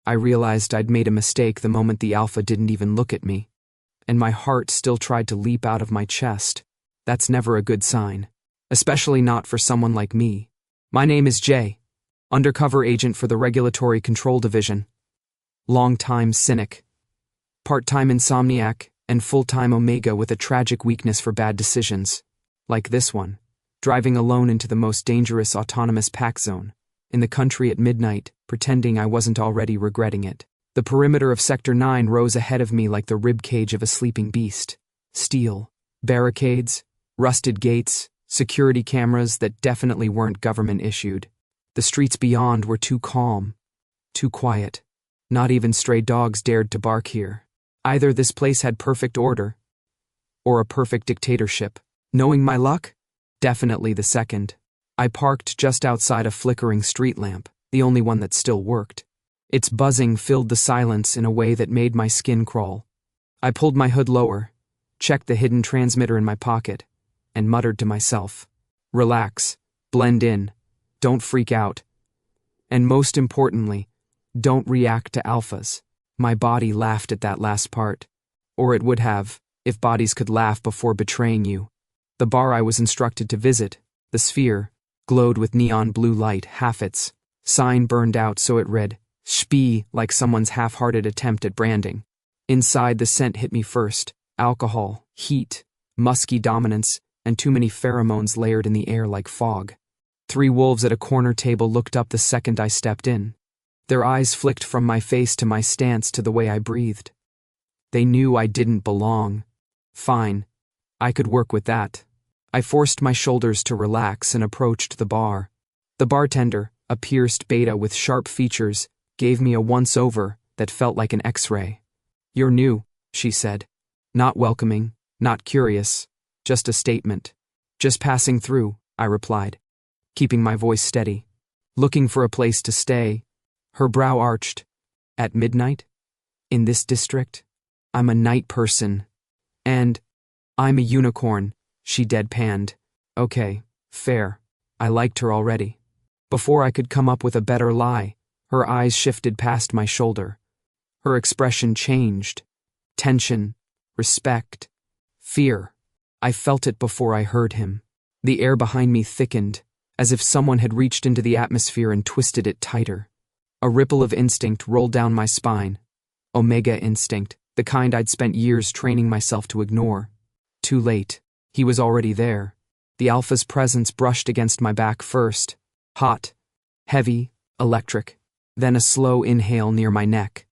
I realized I'd made a mistake the moment the alpha didn't even look at me, and my heart still tried to leap out of my chest. That's never a good sign, especially not for someone like me. My name is Jay, undercover agent for the Regulatory Control Division. Long-time cynic, part-time insomniac, and full-time omega with a tragic weakness for bad decisions. Like this one, driving alone into the most dangerous autonomous pack zone in the country at midnight, pretending I wasn't already regretting it. The perimeter of Sector 9 rose ahead of me like the ribcage of a sleeping beast. Steel, barricades, rusted gates, security cameras that definitely weren't government-issued. The streets beyond were too calm, too quiet. Not even stray dogs dared to bark here. Either this place had perfect order, or a perfect dictatorship. Knowing my luck? Definitely the second. I parked just outside a flickering street lamp, the only one that still worked. Its buzzing filled the silence in a way that made my skin crawl. I pulled my hood lower, checked the hidden transmitter in my pocket, and muttered to myself, "Relax, blend in, don't freak out. And most importantly, don't react to alphas." My body laughed at that last part. Or it would have, if bodies could laugh before betraying you. The bar I was instructed to visit, the Sphere, glowed with neon blue light, half its sign burned out so it read, "Spee," like someone's half-hearted attempt at branding. Inside, the scent hit me first: alcohol, heat, musky dominance, and too many pheromones layered in the air like fog. 3 wolves at a corner table looked up the second I stepped in. Their eyes flicked from my face to my stance to the way I breathed. They knew I didn't belong. Fine, I could work with that. I forced my shoulders to relax and approached the bar. The bartender, a pierced beta with sharp features, gave me a once-over that felt like an X-ray. "You're new," she said. Not welcoming, not curious, just a statement. "Just passing through," I replied, keeping my voice steady. "Looking for a place to stay." Her brow arched. "At midnight? In this district? I'm a night person. And I'm a unicorn," she deadpanned. "Okay, fair." I liked her already. Before I could come up with a better lie, her eyes shifted past my shoulder. Her expression changed. Tension, respect, fear. I felt it before I heard him. The air behind me thickened, as if someone had reached into the atmosphere and twisted it tighter. A ripple of instinct rolled down my spine. Omega instinct, the kind I'd spent years training myself to ignore. Too late. He was already there. The alpha's presence brushed against my back first. Hot, heavy, electric. Then a slow inhale near my neck.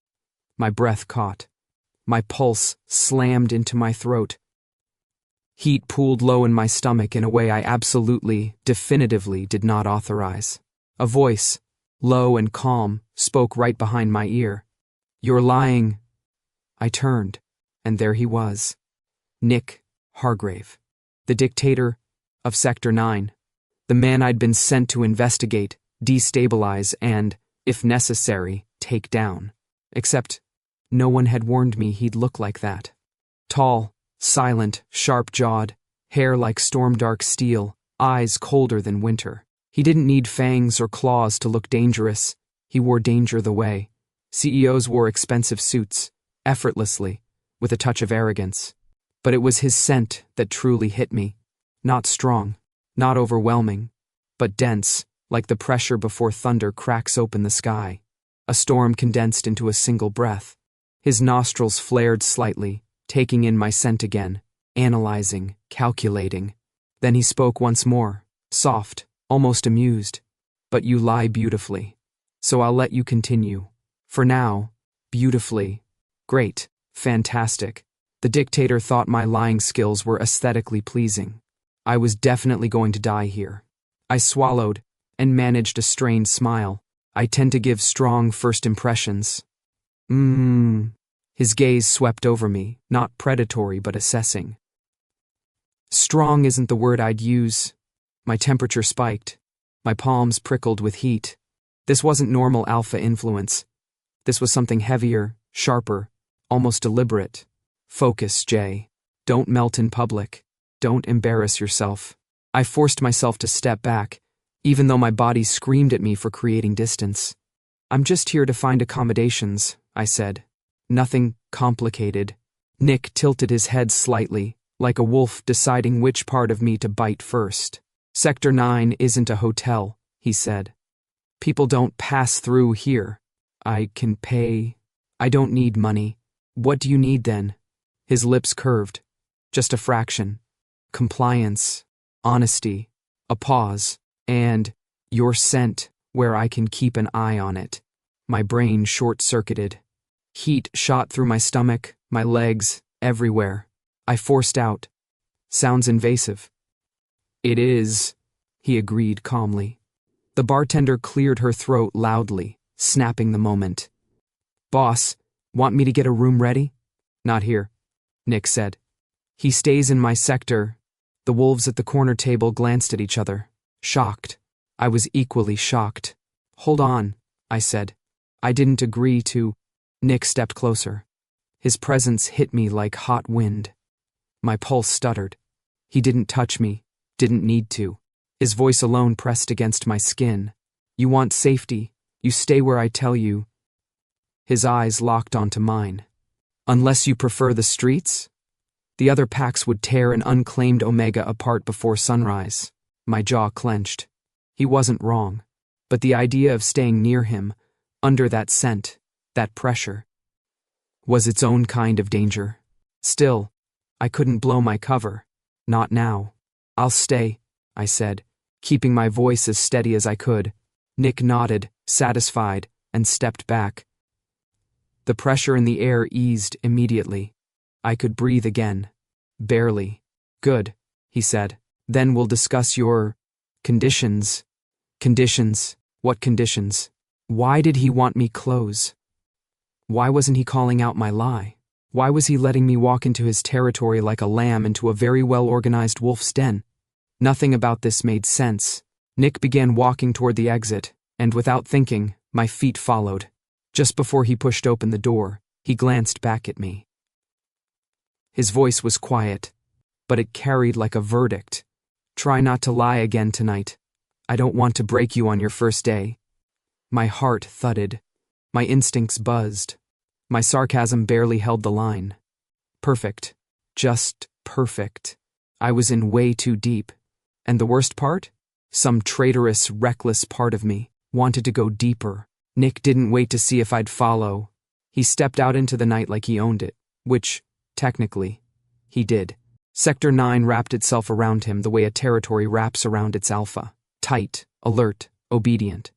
My breath caught. My pulse slammed into my throat. Heat pooled low in my stomach in a way I absolutely, definitively did not authorize. A voice, low and calm, spoke right behind my ear. "You're lying." I turned, and there he was. NICK HARGRAVE. The dictator of Sector 9. The man I'd been sent to investigate, destabilize, and, if necessary, take down. Except, no one had warned me he'd look like that. Tall, silent, sharp-jawed, hair like storm-dark steel, eyes colder than winter. He didn't need fangs or claws to look dangerous. He wore danger the way. CEOs wore expensive suits, effortlessly, with a touch of arrogance. But it was his scent that truly hit me. Not strong, not overwhelming, but dense, like the pressure before thunder cracks open the sky. A storm condensed into a single breath. His nostrils flared slightly, taking in my scent again, analyzing, calculating. Then he spoke once more, soft, almost amused. "But you lie beautifully. So I'll let you continue. For now, beautifully. Great, fantastic." The dictator thought my lying skills were aesthetically pleasing. I was definitely going to die here. I swallowed and managed a strained smile. I tend to give strong first impressions. His gaze swept over me, not predatory but assessing. Strong isn't the word I'd use. My temperature spiked. My palms prickled with heat. This wasn't normal alpha influence. This was something heavier, sharper, almost deliberate. Focus, Jay. Don't melt in public. Don't embarrass yourself. I forced myself to step back, even though my body screamed at me for creating distance. I'm just here to find accommodations, I said. Nothing complicated. Nick tilted his head slightly, like a wolf deciding which part of me to bite first. Sector 9 isn't a hotel, he said. People don't pass through here. I can pay. I don't need money. What do you need then? His lips curved. Just a fraction. Compliance. Honesty. A pause. And your scent, where I can keep an eye on it. My brain short-circuited. Heat shot through my stomach, my legs, everywhere. I forced out. Sounds invasive. It is, he agreed calmly. The bartender cleared her throat loudly, snapping the moment. Boss, want me to get a room ready? Not here, Nick said. He stays in my sector. The wolves at the corner table glanced at each other, shocked. I was equally shocked. Hold on, I said. I didn't agree to. Nick stepped closer. His presence hit me like hot wind. My pulse stuttered. He didn't touch me, didn't need to. His voice alone pressed against my skin. You want safety, you stay where I tell you. His eyes locked onto mine. Unless you prefer the streets? The other packs would tear an unclaimed Omega apart before sunrise. My jaw clenched. He wasn't wrong, but the idea of staying near him, under that scent, that pressure, was its own kind of danger. Still, I couldn't blow my cover. Not now. I'll stay, I said, keeping my voice as steady as I could. Nick nodded, satisfied, and stepped back. The pressure in the air eased immediately. I could breathe again. Barely. Good, he said. Then we'll discuss your conditions. Conditions? What conditions? Why did he want me close? Why wasn't he calling out my lie? Why was he letting me walk into his territory like a lamb into a very well-organized wolf's den? Nothing about this made sense. Nick began walking toward the exit, and without thinking, my feet followed. Just before he pushed open the door, he glanced back at me. His voice was quiet, but it carried like a verdict. Try not to lie again tonight. I don't want to break you on your first day. My heart thudded. My instincts buzzed. My sarcasm barely held the line. Perfect. Just perfect. I was in way too deep. And the worst part? Some traitorous, reckless part of me wanted to go deeper. Nick didn't wait to see if I'd follow. He stepped out into the night like he owned it, which, technically, he did. Sector 9 wrapped itself around him the way a territory wraps around its alpha. Tight, alert, obedient.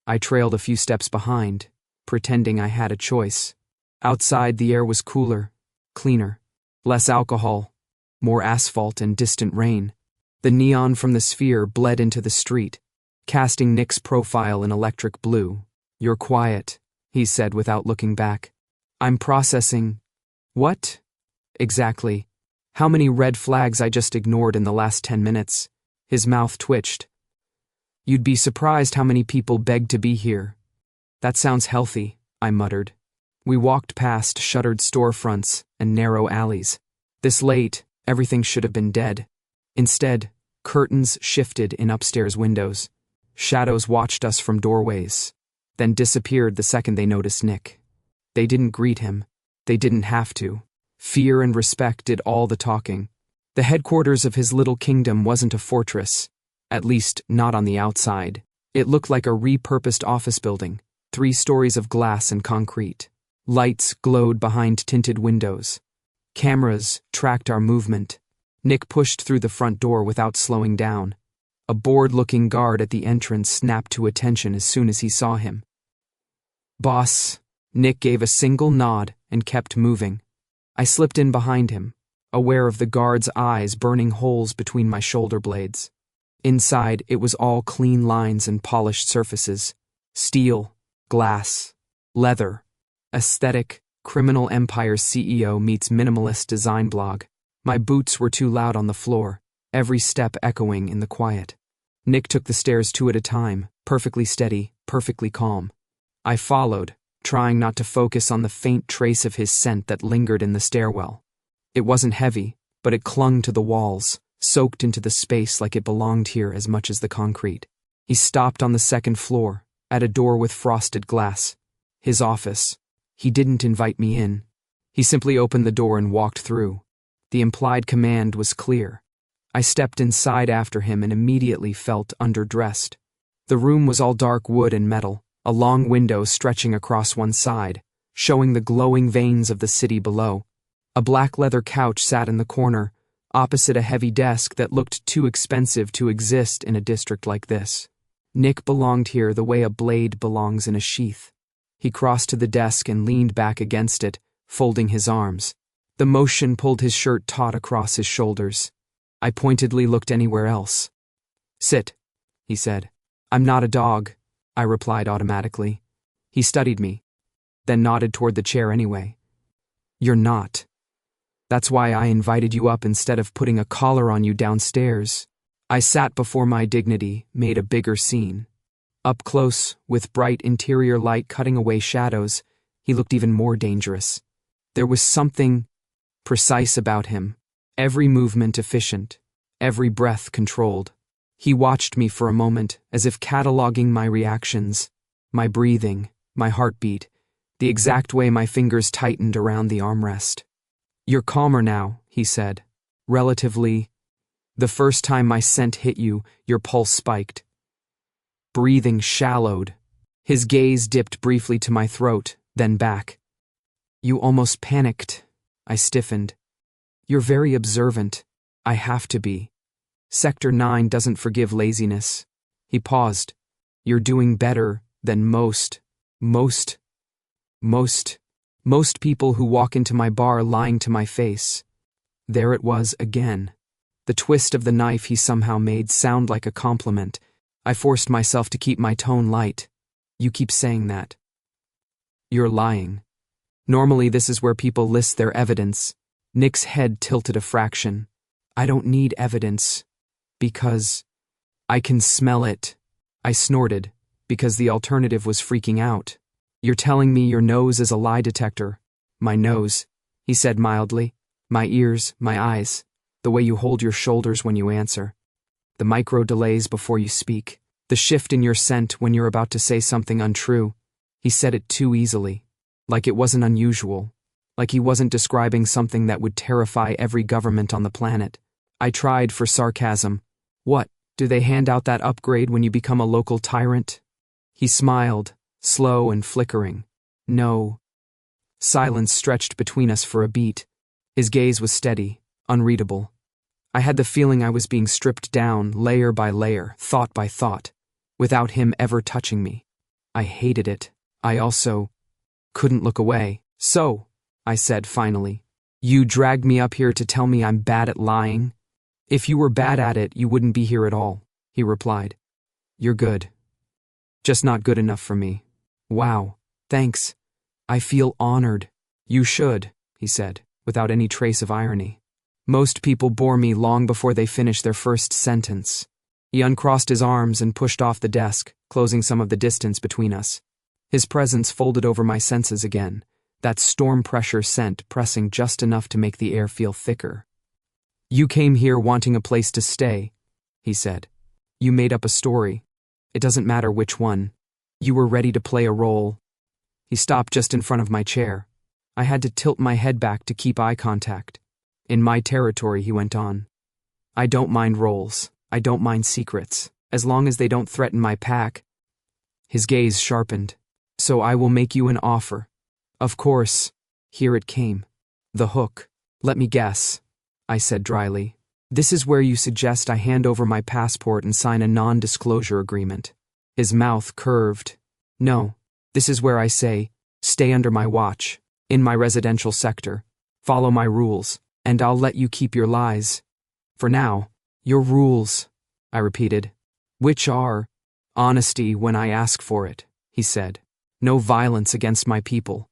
I trailed a few steps behind, pretending I had a choice. Outside, the air was cooler, cleaner, less alcohol, more asphalt and distant rain. The neon from the sphere bled into the street, casting Nick's profile in electric blue. You're quiet, he said without looking back. I'm processing. What? Exactly. How many red flags I just ignored in the last 10 minutes? His mouth twitched. You'd be surprised how many people beg to be here. That sounds healthy, I muttered. We walked past shuttered storefronts and narrow alleys. This late, everything should have been dead. Instead, curtains shifted in upstairs windows. Shadows watched us from doorways, then disappeared the second they noticed Nick. They didn't greet him. They didn't have to. Fear and respect did all the talking. The headquarters of his little kingdom wasn't a fortress, at least not on the outside. It looked like a repurposed office building, 3 stories of glass and concrete. Lights glowed behind tinted windows. Cameras tracked our movement. Nick pushed through the front door without slowing down. A bored-looking guard at the entrance snapped to attention as soon as he saw him. Boss. Nick gave a single nod and kept moving. I slipped in behind him, aware of the guard's eyes burning holes between my shoulder blades. Inside, it was all clean lines and polished surfaces. Steel, glass, leather. Aesthetic, criminal empire CEO meets minimalist design blog. My boots were too loud on the floor, every step echoing in the quiet. Nick took the stairs 2 at a time, perfectly steady, perfectly calm. I followed, trying not to focus on the faint trace of his scent that lingered in the stairwell. It wasn't heavy, but it clung to the walls, soaked into the space like it belonged here as much as the concrete. He stopped on the second floor, at a door with frosted glass. His office. He didn't invite me in. He simply opened the door and walked through. The implied command was clear. I stepped inside after him and immediately felt underdressed. The room was all dark wood and metal, a long window stretching across one side, showing the glowing veins of the city below. A black leather couch sat in the corner, opposite a heavy desk that looked too expensive to exist in a district like this. Nick belonged here the way a blade belongs in a sheath. He crossed to the desk and leaned back against it, folding his arms. The motion pulled his shirt taut across his shoulders. I pointedly looked anywhere else. "Sit," he said. "I'm not a dog," I replied automatically. He studied me, then nodded toward the chair anyway. "You're not. That's why I invited you up instead of putting a collar on you downstairs." I sat before my dignity, made a bigger scene. Up close, with bright interior light cutting away shadows, he looked even more dangerous. There was something precise about him, every movement efficient, every breath controlled. He watched me for a moment, as if cataloging my reactions, my breathing, my heartbeat, the exact way my fingers tightened around the armrest. "You're calmer now," he said. "Relatively. The first time my scent hit you, your pulse spiked." Breathing shallowed. His gaze dipped briefly to my throat, then back. "You almost panicked." I stiffened. "You're very observant." "I have to be. Sector 9 doesn't forgive laziness." He paused. "You're doing better than most people who walk into my bar lying to my face." There it was again. The twist of the knife he somehow made sound like a compliment. I forced myself to keep my tone light. "You keep saying that. You're lying." Normally this is where people list their evidence. Nick's head tilted a fraction. "I don't need evidence. Because I can smell it." I snorted, because the alternative was freaking out. "You're telling me your nose is a lie detector." "My nose," he said mildly. "My ears, my eyes, the way you hold your shoulders when you answer. The micro delays before you speak. The shift in your scent when you're about to say something untrue." He said it too easily. Like it wasn't unusual. Like he wasn't describing something that would terrify every government on the planet. I tried for sarcasm. "What, do they hand out that upgrade when you become a local tyrant?" He smiled, slow and flickering. "No." Silence stretched between us for a beat. His gaze was steady, unreadable. I had the feeling I was being stripped down, layer by layer, thought by thought, without him ever touching me. I hated it. I also couldn't look away. "So," I said finally, "you dragged me up here to tell me I'm bad at lying?" "If you were bad at it, you wouldn't be here at all," he replied. "You're good. Just not good enough for me." "Wow, thanks. I feel honored." "You should," he said, without any trace of irony. "Most people bore me long before they finish their first sentence." He uncrossed his arms and pushed off the desk, closing some of the distance between us. His presence folded over my senses again, that storm pressure scent pressing just enough to make the air feel thicker. "You came here wanting a place to stay," he said. "You made up a story. It doesn't matter which one. You were ready to play a role." He stopped just in front of my chair. I had to tilt my head back to keep eye contact. "In my territory," he went on. "I don't mind roles. I don't mind secrets, as long as they don't threaten my pack." His gaze sharpened. "So I will make you an offer." Of course. Here it came. The hook. "Let me guess," I said dryly. "This is where you suggest I hand over my passport and sign a non-disclosure agreement." His mouth curved. "No, this is where I say, stay under my watch, in my residential sector, follow my rules, and I'll let you keep your lies. For now, your rules," I repeated. "Which are honesty when I ask for it," he said. "No violence against my people.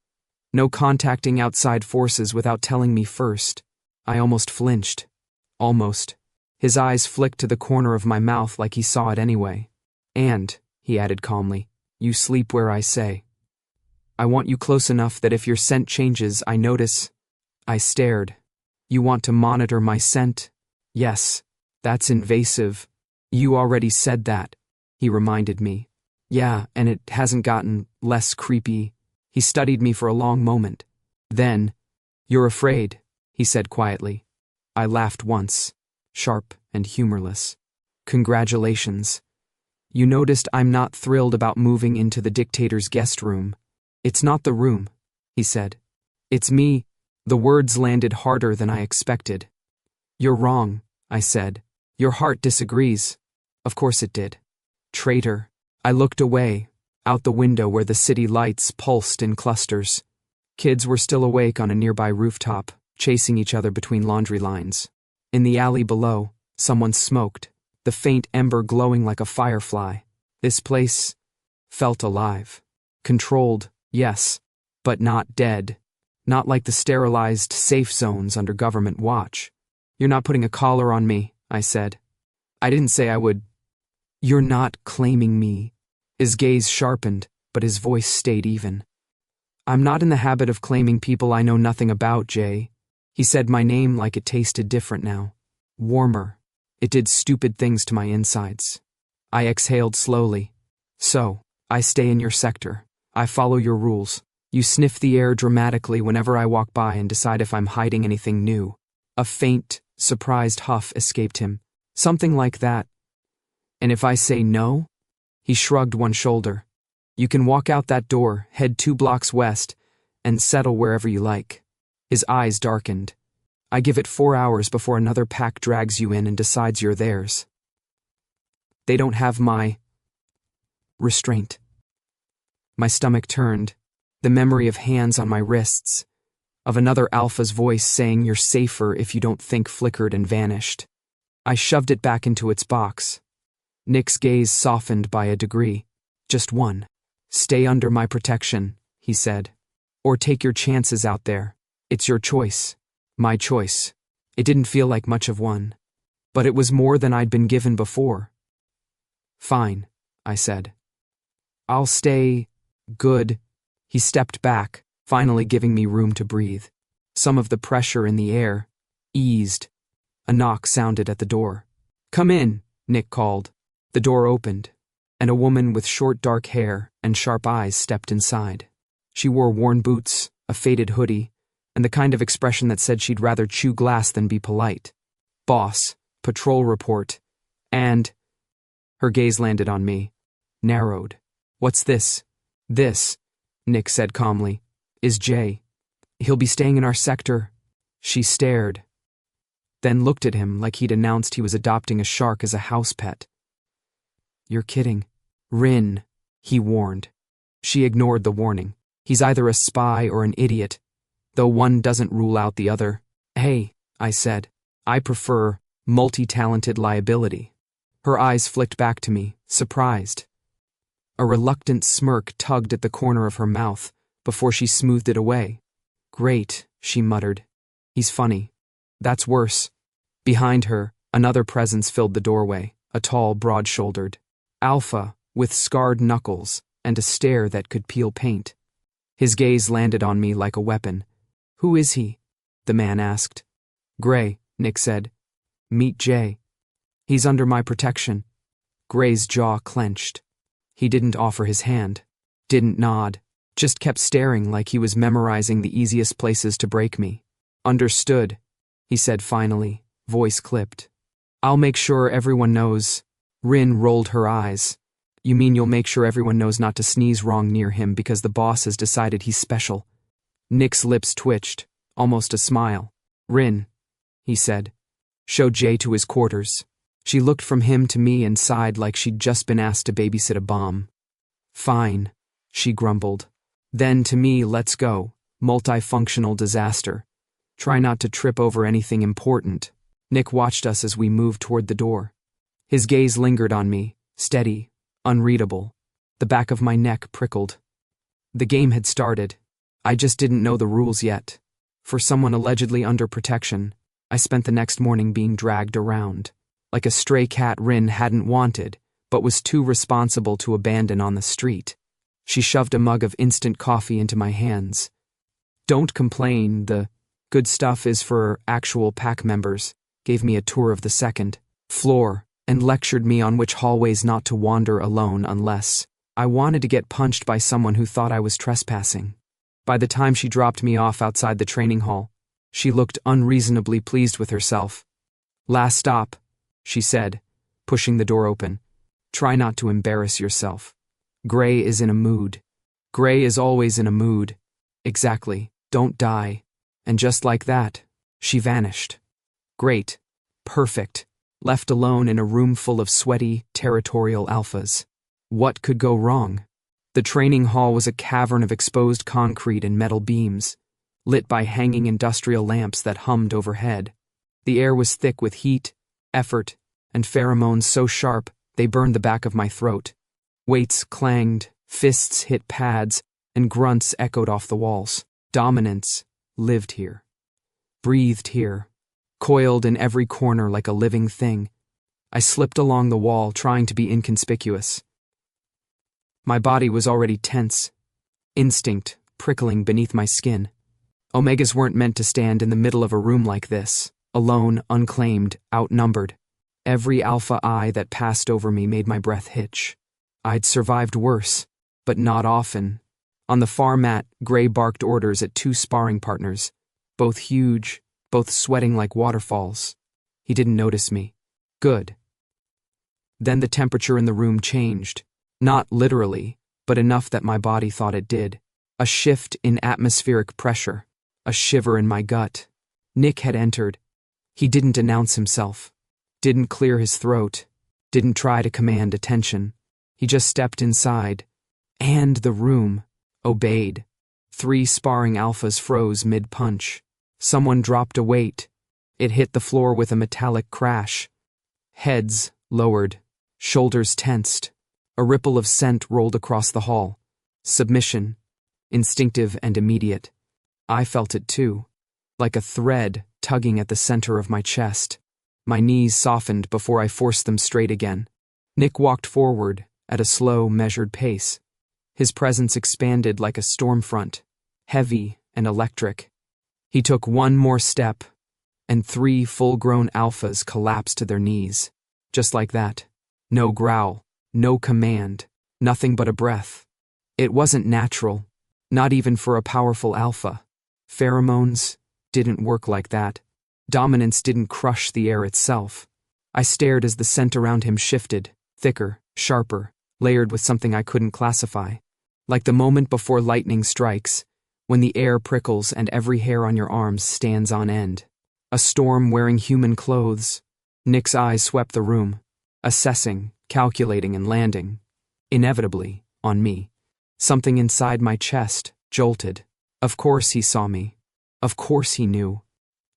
No contacting outside forces without telling me first." I almost flinched. Almost. His eyes flicked to the corner of my mouth like he saw it anyway. "And," he added calmly, "you sleep where I say. I want you close enough that if your scent changes, I notice." I stared. "You want to monitor my scent?" "Yes. That's invasive." "You already said that," he reminded me. Yeah, and it hasn't gotten less creepy. He studied me for a long moment. Then, "You're afraid," he said quietly. I laughed once, sharp and humorless. "Congratulations. You noticed I'm not thrilled about moving into the dictator's guest room." "It's not the room," he said. "It's me." The words landed harder than I expected. "You're wrong," I said. "Your heart disagrees." Of course it did. Traitor. I looked away, out the window where the city lights pulsed in clusters. Kids were still awake on a nearby rooftop, chasing each other between laundry lines. In the alley below, someone smoked, the faint ember glowing like a firefly. This place felt alive. Controlled, yes, but not dead. Not like the sterilized safe zones under government watch. "You're not putting a collar on me," I said. "I didn't say I would." "You're not claiming me." His gaze sharpened, but his voice stayed even. "I'm not in the habit of claiming people I know nothing about, Jay." He said my name like it tasted different now. Warmer. It did stupid things to my insides. I exhaled slowly. "So, I stay in your sector. I follow your rules. You sniff the air dramatically whenever I walk by and decide if I'm hiding anything new." A faint, surprised huff escaped him. "Something like that." "And if I say no?" He shrugged one shoulder. "You can walk out that door, head 2 blocks west, and settle wherever you like." His eyes darkened. "I give it 4 hours before another pack drags you in and decides you're theirs. They don't have my restraint." My stomach turned. The memory of hands on my wrists, of another alpha's voice saying you're safer if you don't think flickered and vanished. I shoved it back into its box. Nick's gaze softened by a degree. "Just one. Stay under my protection," he said. "Or take your chances out there. It's your choice." My choice. It didn't feel like much of one. But it was more than I'd been given before. "Fine," I said. "I'll stay good." He stepped back, finally giving me room to breathe. Some of the pressure in the air eased. A knock sounded at the door. "Come in," Nick called. The door opened, and a woman with short dark hair and sharp eyes stepped inside. She wore worn boots, a faded hoodie, and the kind of expression that said she'd rather chew glass than be polite. "Boss, patrol report," and her gaze landed on me, narrowed. "What's this?" "This," Nick said calmly, "is Jay. He'll be staying in our sector." She stared, then looked at him like he'd announced he was adopting a shark as a house pet. "You're kidding." "Rin," he warned. She ignored the warning. "He's either a spy or an idiot, though one doesn't rule out the other." "Hey," I said, "I prefer multi-talented liability." Her eyes flicked back to me, surprised. A reluctant smirk tugged at the corner of her mouth before she smoothed it away. "Great," she muttered. "He's funny." "That's worse." Behind her, another presence filled the doorway, a tall, broad-shouldered alpha with scarred knuckles and a stare that could peel paint. His gaze landed on me like a weapon. "Who is he?" the man asked. "Gray," Nick said. "Meet Jay. He's under my protection." Gray's jaw clenched. He didn't offer his hand, didn't nod, just kept staring like he was memorizing the easiest places to break me. "Understood," he said finally, voice clipped. "I'll make sure everyone knows." Rin rolled her eyes. "You mean you'll make sure everyone knows not to sneeze wrong near him because the boss has decided he's special?" Nick's lips twitched, almost a smile. "Rin," he said, "show Jay to his quarters." She looked from him to me and sighed like she'd just been asked to babysit a bomb. "Fine," she grumbled. Then to me, "Let's go. Multifunctional disaster. Try not to trip over anything important." Nick watched us as we moved toward the door. His gaze lingered on me, steady, unreadable. The back of my neck prickled. The game had started. I just didn't know the rules yet. For someone allegedly under protection, I spent the next morning being dragged around, like a stray cat Rin hadn't wanted, but was too responsible to abandon on the street. She shoved a mug of instant coffee into my hands. "Don't complain, the good stuff is for actual pack members," gave me a tour of the second floor, and lectured me on which hallways not to wander alone unless I wanted to get punched by someone who thought I was trespassing. By the time she dropped me off outside the training hall, she looked unreasonably pleased with herself. "Last stop," she said, pushing the door open. "Try not to embarrass yourself. Gray is in a mood. Gray is always in a mood. Exactly, don't die." And just like that, she vanished. Great. Perfect. Left alone in a room full of sweaty, territorial alphas. What could go wrong? The training hall was a cavern of exposed concrete and metal beams, lit by hanging industrial lamps that hummed overhead. The air was thick with heat, effort, and pheromones so sharp they burned the back of my throat. Weights clanged, fists hit pads, and grunts echoed off the walls. Dominance lived here. Breathed here. Coiled in every corner like a living thing. I slipped along the wall, trying to be inconspicuous. My body was already tense, instinct prickling beneath my skin. Omegas weren't meant to stand in the middle of a room like this, alone, unclaimed, outnumbered. Every alpha eye that passed over me made my breath hitch. I'd survived worse, but not often. On the far mat, Gray barked orders at 2 sparring partners, both huge, both sweating like waterfalls. He didn't notice me. Good. Then the temperature in the room changed. Not literally, but enough that my body thought it did. A shift in atmospheric pressure. A shiver in my gut. Nick had entered. He didn't announce himself. Didn't clear his throat. Didn't try to command attention. He just stepped inside. And the room obeyed. 3 sparring alphas froze mid-punch. Someone dropped a weight. It hit the floor with a metallic crash. Heads lowered. Shoulders tensed. A ripple of scent rolled across the hall. Submission. Instinctive and immediate. I felt it too. Like a thread tugging at the center of my chest. My knees softened before I forced them straight again. Nick walked forward at a slow, measured pace. His presence expanded like a storm front, heavy and electric. He took one more step, and 3 full-grown alphas collapsed to their knees. Just like that. No growl, no command, nothing but a breath. It wasn't natural, not even for a powerful alpha. Pheromones didn't work like that. Dominance didn't crush the air itself. I stared as the scent around him shifted, thicker, sharper, layered with something I couldn't classify. Like the moment before lightning strikes, when the air prickles and every hair on your arms stands on end. A storm wearing human clothes. Nick's eyes swept the room, assessing, calculating, and landing, inevitably, on me. Something inside my chest jolted. Of course he saw me. Of course he knew.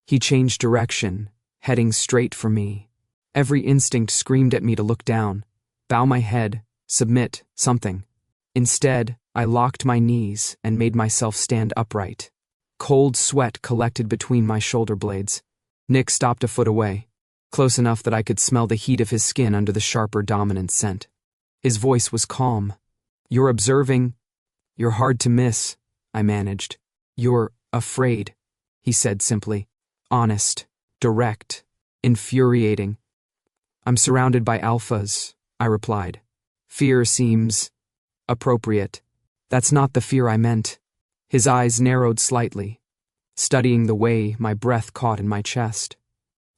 He changed direction, heading straight for me. Every instinct screamed at me to look down, bow my head, submit, something. Instead, I locked my knees and made myself stand upright. Cold sweat collected between my shoulder blades. Nick stopped a foot away, close enough that I could smell the heat of his skin under the sharper dominant scent. His voice was calm. "You're observing. You're hard to miss," I managed. "You're afraid," he said simply. Honest, direct, infuriating. "I'm surrounded by alphas," I replied. "Fear seems appropriate. That's not the fear I meant." His eyes narrowed slightly, studying the way my breath caught in my chest.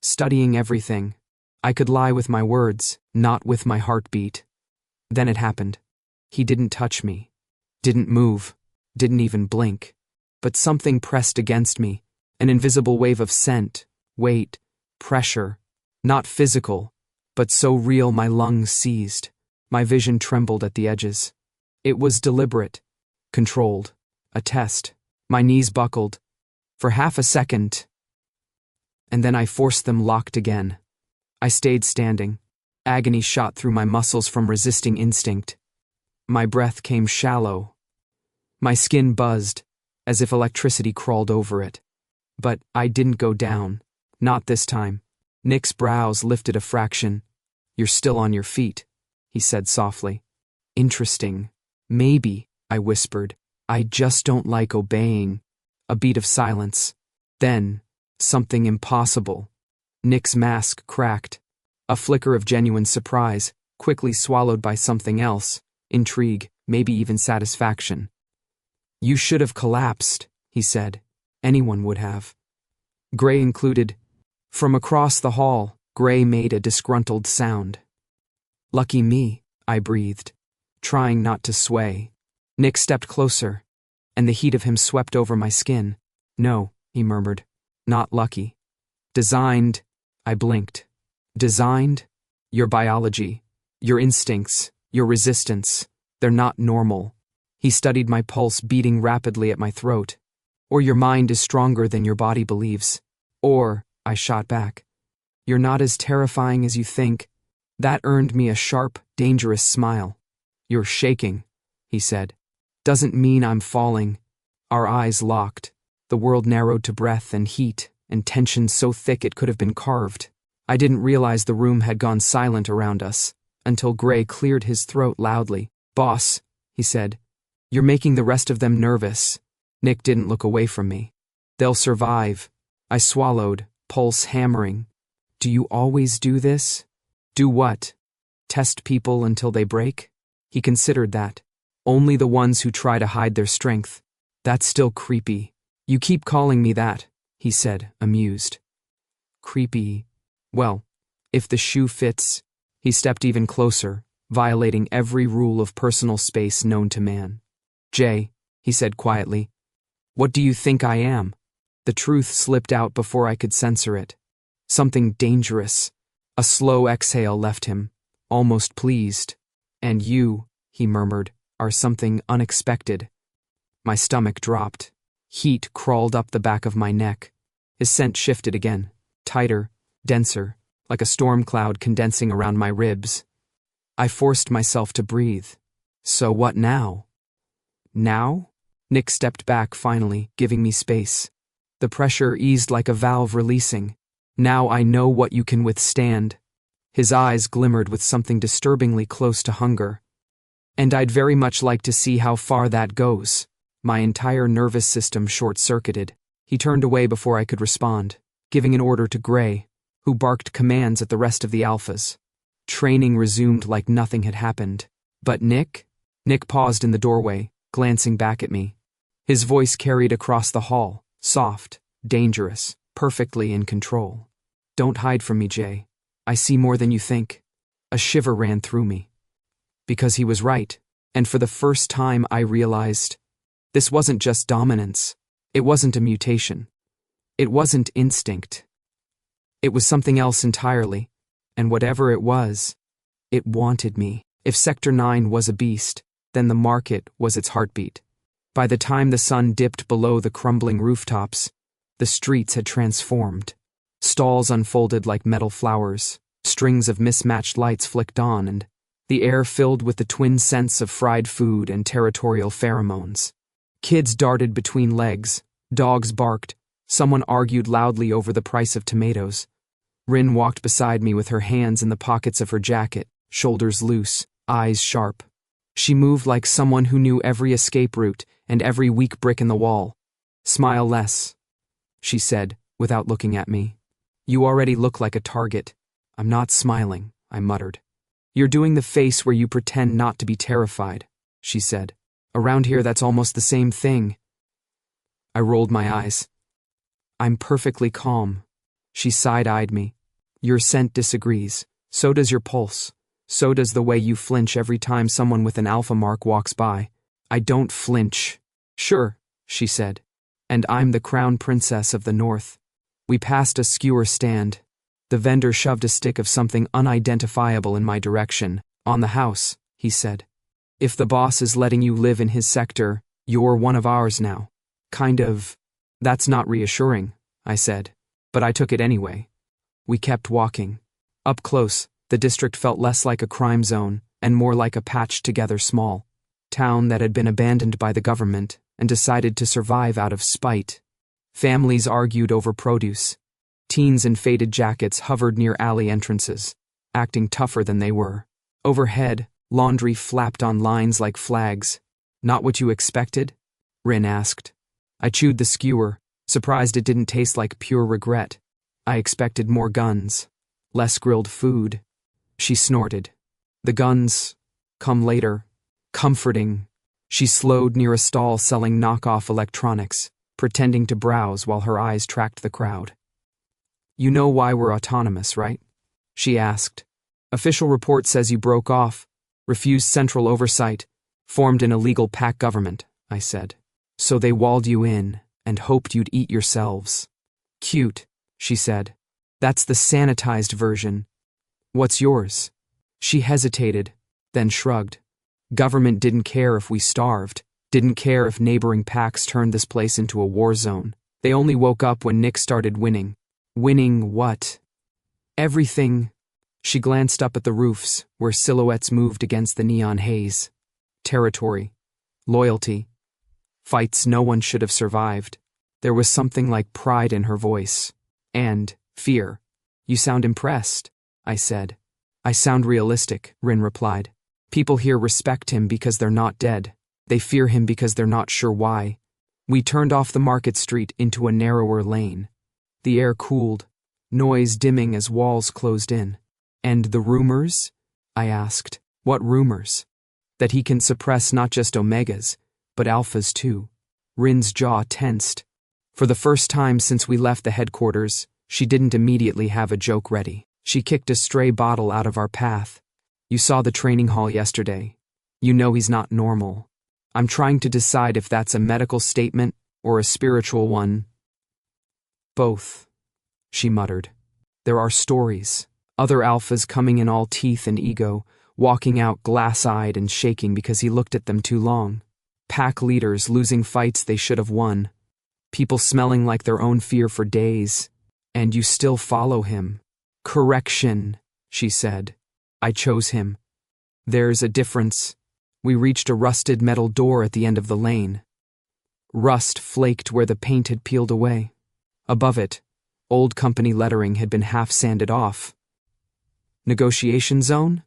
Studying everything. I could lie with my words, not with my heartbeat. Then it happened. He didn't touch me. Didn't move. Didn't even blink. But something pressed against me. An invisible wave of scent, weight, pressure. Not physical, but so real my lungs seized. My vision trembled at the edges. It was deliberate, controlled, a test. My knees buckled. For half a second, and then I forced them locked again. I stayed standing. Agony shot through my muscles from resisting instinct. My breath came shallow. My skin buzzed, as if electricity crawled over it. But I didn't go down. Not this time. Nick's brows lifted a fraction. "You're still on your feet," he said softly. "Interesting. Maybe," I whispered. "I just don't like obeying." A beat of silence. Then, something impossible. Nick's mask cracked. A flicker of genuine surprise, quickly swallowed by something else. intrigue, maybe even satisfaction. "You should have collapsed," he said. "Anyone would have." Gray included. From across the hall, Gray made a disgruntled sound. "Lucky me," I breathed, trying not to sway. Nick stepped closer, and the heat of him swept over my skin. "No," he murmured. "Not lucky. Designed," I blinked. "Designed? Your biology, your instincts, your resistance, they're not normal." He studied my pulse beating rapidly at my throat. "Or your mind is stronger than your body believes. Or," I shot back, "you're not as terrifying as you think." That earned me a sharp, dangerous smile. "You're shaking," he said. "Doesn't mean I'm falling." Our eyes locked. The world narrowed to breath and heat, and tension so thick it could have been carved. I didn't realize the room had gone silent around us, until Gray cleared his throat loudly. "Boss," he said, "you're making the rest of them nervous." Nick didn't look away from me. "They'll survive." I swallowed, pulse hammering. "Do you always do this?" "Do what? Test people until they break?" He considered that. "Only the ones who try to hide their strength." "That's still creepy." "You keep calling me that," he said, amused. "Creepy. Well, if the shoe fits." He stepped even closer, violating every rule of personal space known to man. "Jay," he said quietly, "what do you think I am?" The truth slipped out before I could censor it. Something dangerous. A slow exhale left him, almost pleased. "And you," he murmured, "are something unexpected." My stomach dropped. Heat crawled up the back of my neck. His scent shifted again, tighter, denser, like a storm cloud condensing around my ribs. I forced myself to breathe. "So what now?" "Now?" Nick stepped back finally, giving me space. The pressure eased like a valve releasing. "Now I know what you can withstand." His eyes glimmered with something disturbingly close to hunger. "And I'd very much like to see how far that goes." My entire nervous system short-circuited. He turned away before I could respond, giving an order to Gray, who barked commands at the rest of the alphas. Training resumed like nothing had happened. "But Nick?" Nick paused in the doorway, glancing back at me. His voice carried across the hall, soft, dangerous, perfectly in control. "Don't hide from me, Jay. I see more than you think." A shiver ran through me. Because he was right, and for the first time I realized this wasn't just dominance. It wasn't a mutation. It wasn't instinct. It was something else entirely, and whatever it was, it wanted me. If Sector 9 was a beast, then the market was its heartbeat. By the time the sun dipped below the crumbling rooftops, the streets had transformed. Stalls unfolded like metal flowers, strings of mismatched lights flicked on, and the air filled with the twin scents of fried food and territorial pheromones. Kids darted between legs, dogs barked, someone argued loudly over the price of tomatoes. Rin walked beside me with her hands in the pockets of her jacket, shoulders loose, eyes sharp. She moved like someone who knew every escape route and every weak brick in the wall. "Smile less," she said, without looking at me. "You already look like a target." "I'm not smiling," I muttered. "You're doing the face where you pretend not to be terrified," she said. "Around here that's almost the same thing." I rolled my eyes. "I'm perfectly calm." She side-eyed me. "Your scent disagrees. So does your pulse. So does the way you flinch every time someone with an alpha mark walks by." "I don't flinch." "Sure," she said. "And I'm the crown princess of the North." We passed a skewer stand. The vendor shoved a stick of something unidentifiable in my direction. "On the house," he said. "If the boss is letting you live in his sector, you're one of ours now." "Kind of." "That's not reassuring," I said, but I took it anyway. We kept walking. Up close, the district felt less like a crime zone and more like a patched-together small town that had been abandoned by the government and decided to survive out of spite. Families argued over produce. Teens in faded jackets hovered near alley entrances, acting tougher than they were. Overhead, laundry flapped on lines like flags. "Not what you expected?" Rin asked. I chewed the skewer, surprised it didn't taste like pure regret. I expected more guns, less grilled food. She snorted. "The guns come later." Comforting. She slowed near a stall selling knockoff electronics, pretending to browse while her eyes tracked the crowd. You know why we're autonomous, right? She asked. Official report says you broke off, refused central oversight, formed an illegal pack government, I said. So they walled you in and hoped you'd eat yourselves. Cute, she said. That's the sanitized version. What's yours? She hesitated, then shrugged. Government didn't care if we starved, didn't care if neighboring packs turned this place into a war zone. They only woke up when Nick started winning. Winning what? Everything. She glanced up at the roofs, where silhouettes moved against the neon haze. Territory. Loyalty. Fights no one should have survived. There was something like pride in her voice. And fear. You sound impressed, I said. I sound realistic, Rin replied. People here respect him because they're not dead. They fear him because they're not sure why. We turned off the market street into a narrower lane. The air cooled, noise dimming as walls closed in. And the rumors? I asked. What rumors? That he can suppress not just omegas, but alphas too. Rin's jaw tensed. For the first time since we left the headquarters, she didn't immediately have a joke ready. She kicked a stray bottle out of our path. You saw the training hall yesterday. You know he's not normal. I'm trying to decide if that's a medical statement or a spiritual one. Both, she muttered. There are stories. Other alphas coming in all teeth and ego, walking out glass-eyed and shaking because he looked at them too long. Pack leaders losing fights they should have won. People smelling like their own fear for days. And you still follow him. Correction, she said. I chose him. There's a difference. We reached a rusted metal door at the end of the lane. Rust flaked where the paint had peeled away. Above it, old company lettering had been half sanded off. Negotiation zone?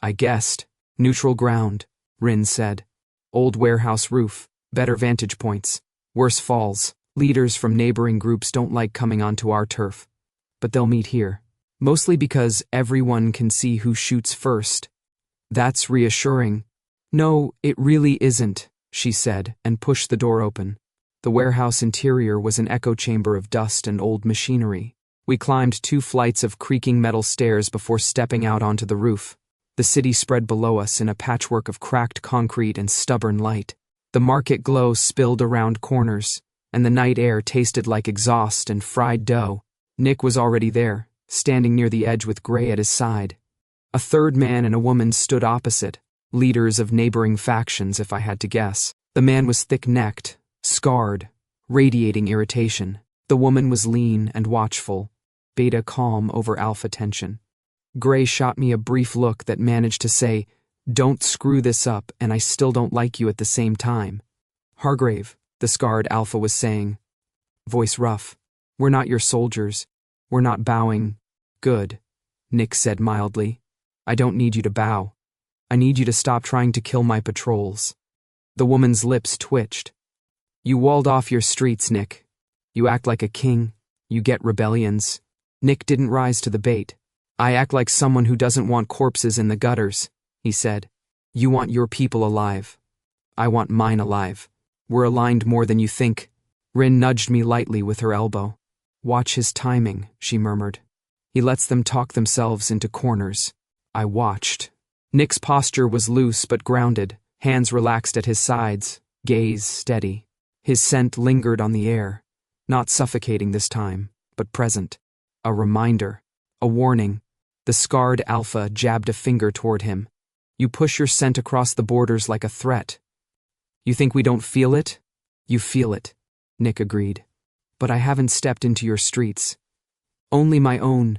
I guessed. Neutral ground, Rin said. Old warehouse roof, better vantage points, worse falls. Leaders from neighboring groups don't like coming onto our turf. But they'll meet here. Mostly because everyone can see who shoots first. That's reassuring. No, it really isn't, she said, and pushed the door open. The warehouse interior was an echo chamber of dust and old machinery. We climbed 2 flights of creaking metal stairs before stepping out onto the roof. The city spread below us in a patchwork of cracked concrete and stubborn light. The market glow spilled around corners, and the night air tasted like exhaust and fried dough. Nick was already there, standing near the edge with Gray at his side. A third man and a woman stood opposite, leaders of neighboring factions if I had to guess. The man was thick-necked, scarred, radiating irritation. The woman was lean and watchful, beta calm over alpha tension. Gray shot me a brief look that managed to say, "Don't screw this up, and I still don't like you at the same time." Hargrave, the scarred alpha was saying, voice rough, "We're not your soldiers. We're not bowing." Good, Nick said mildly. I don't need you to bow. I need you to stop trying to kill my patrols. The woman's lips twitched. You walled off your streets, Nick. You act like a king. You get rebellions. Nick didn't rise to the bait. I act like someone who doesn't want corpses in the gutters, he said. You want your people alive. I want mine alive. We're aligned more than you think. Rin nudged me lightly with her elbow. Watch his timing, she murmured. He lets them talk themselves into corners. I watched. Nick's posture was loose but grounded, hands relaxed at his sides, gaze steady. His scent lingered on the air, not suffocating this time, but present. A reminder, a warning. The scarred alpha jabbed a finger toward him. You push your scent across the borders like a threat. You think we don't feel it? You feel it, Nick agreed. But I haven't stepped into your streets. Only my own.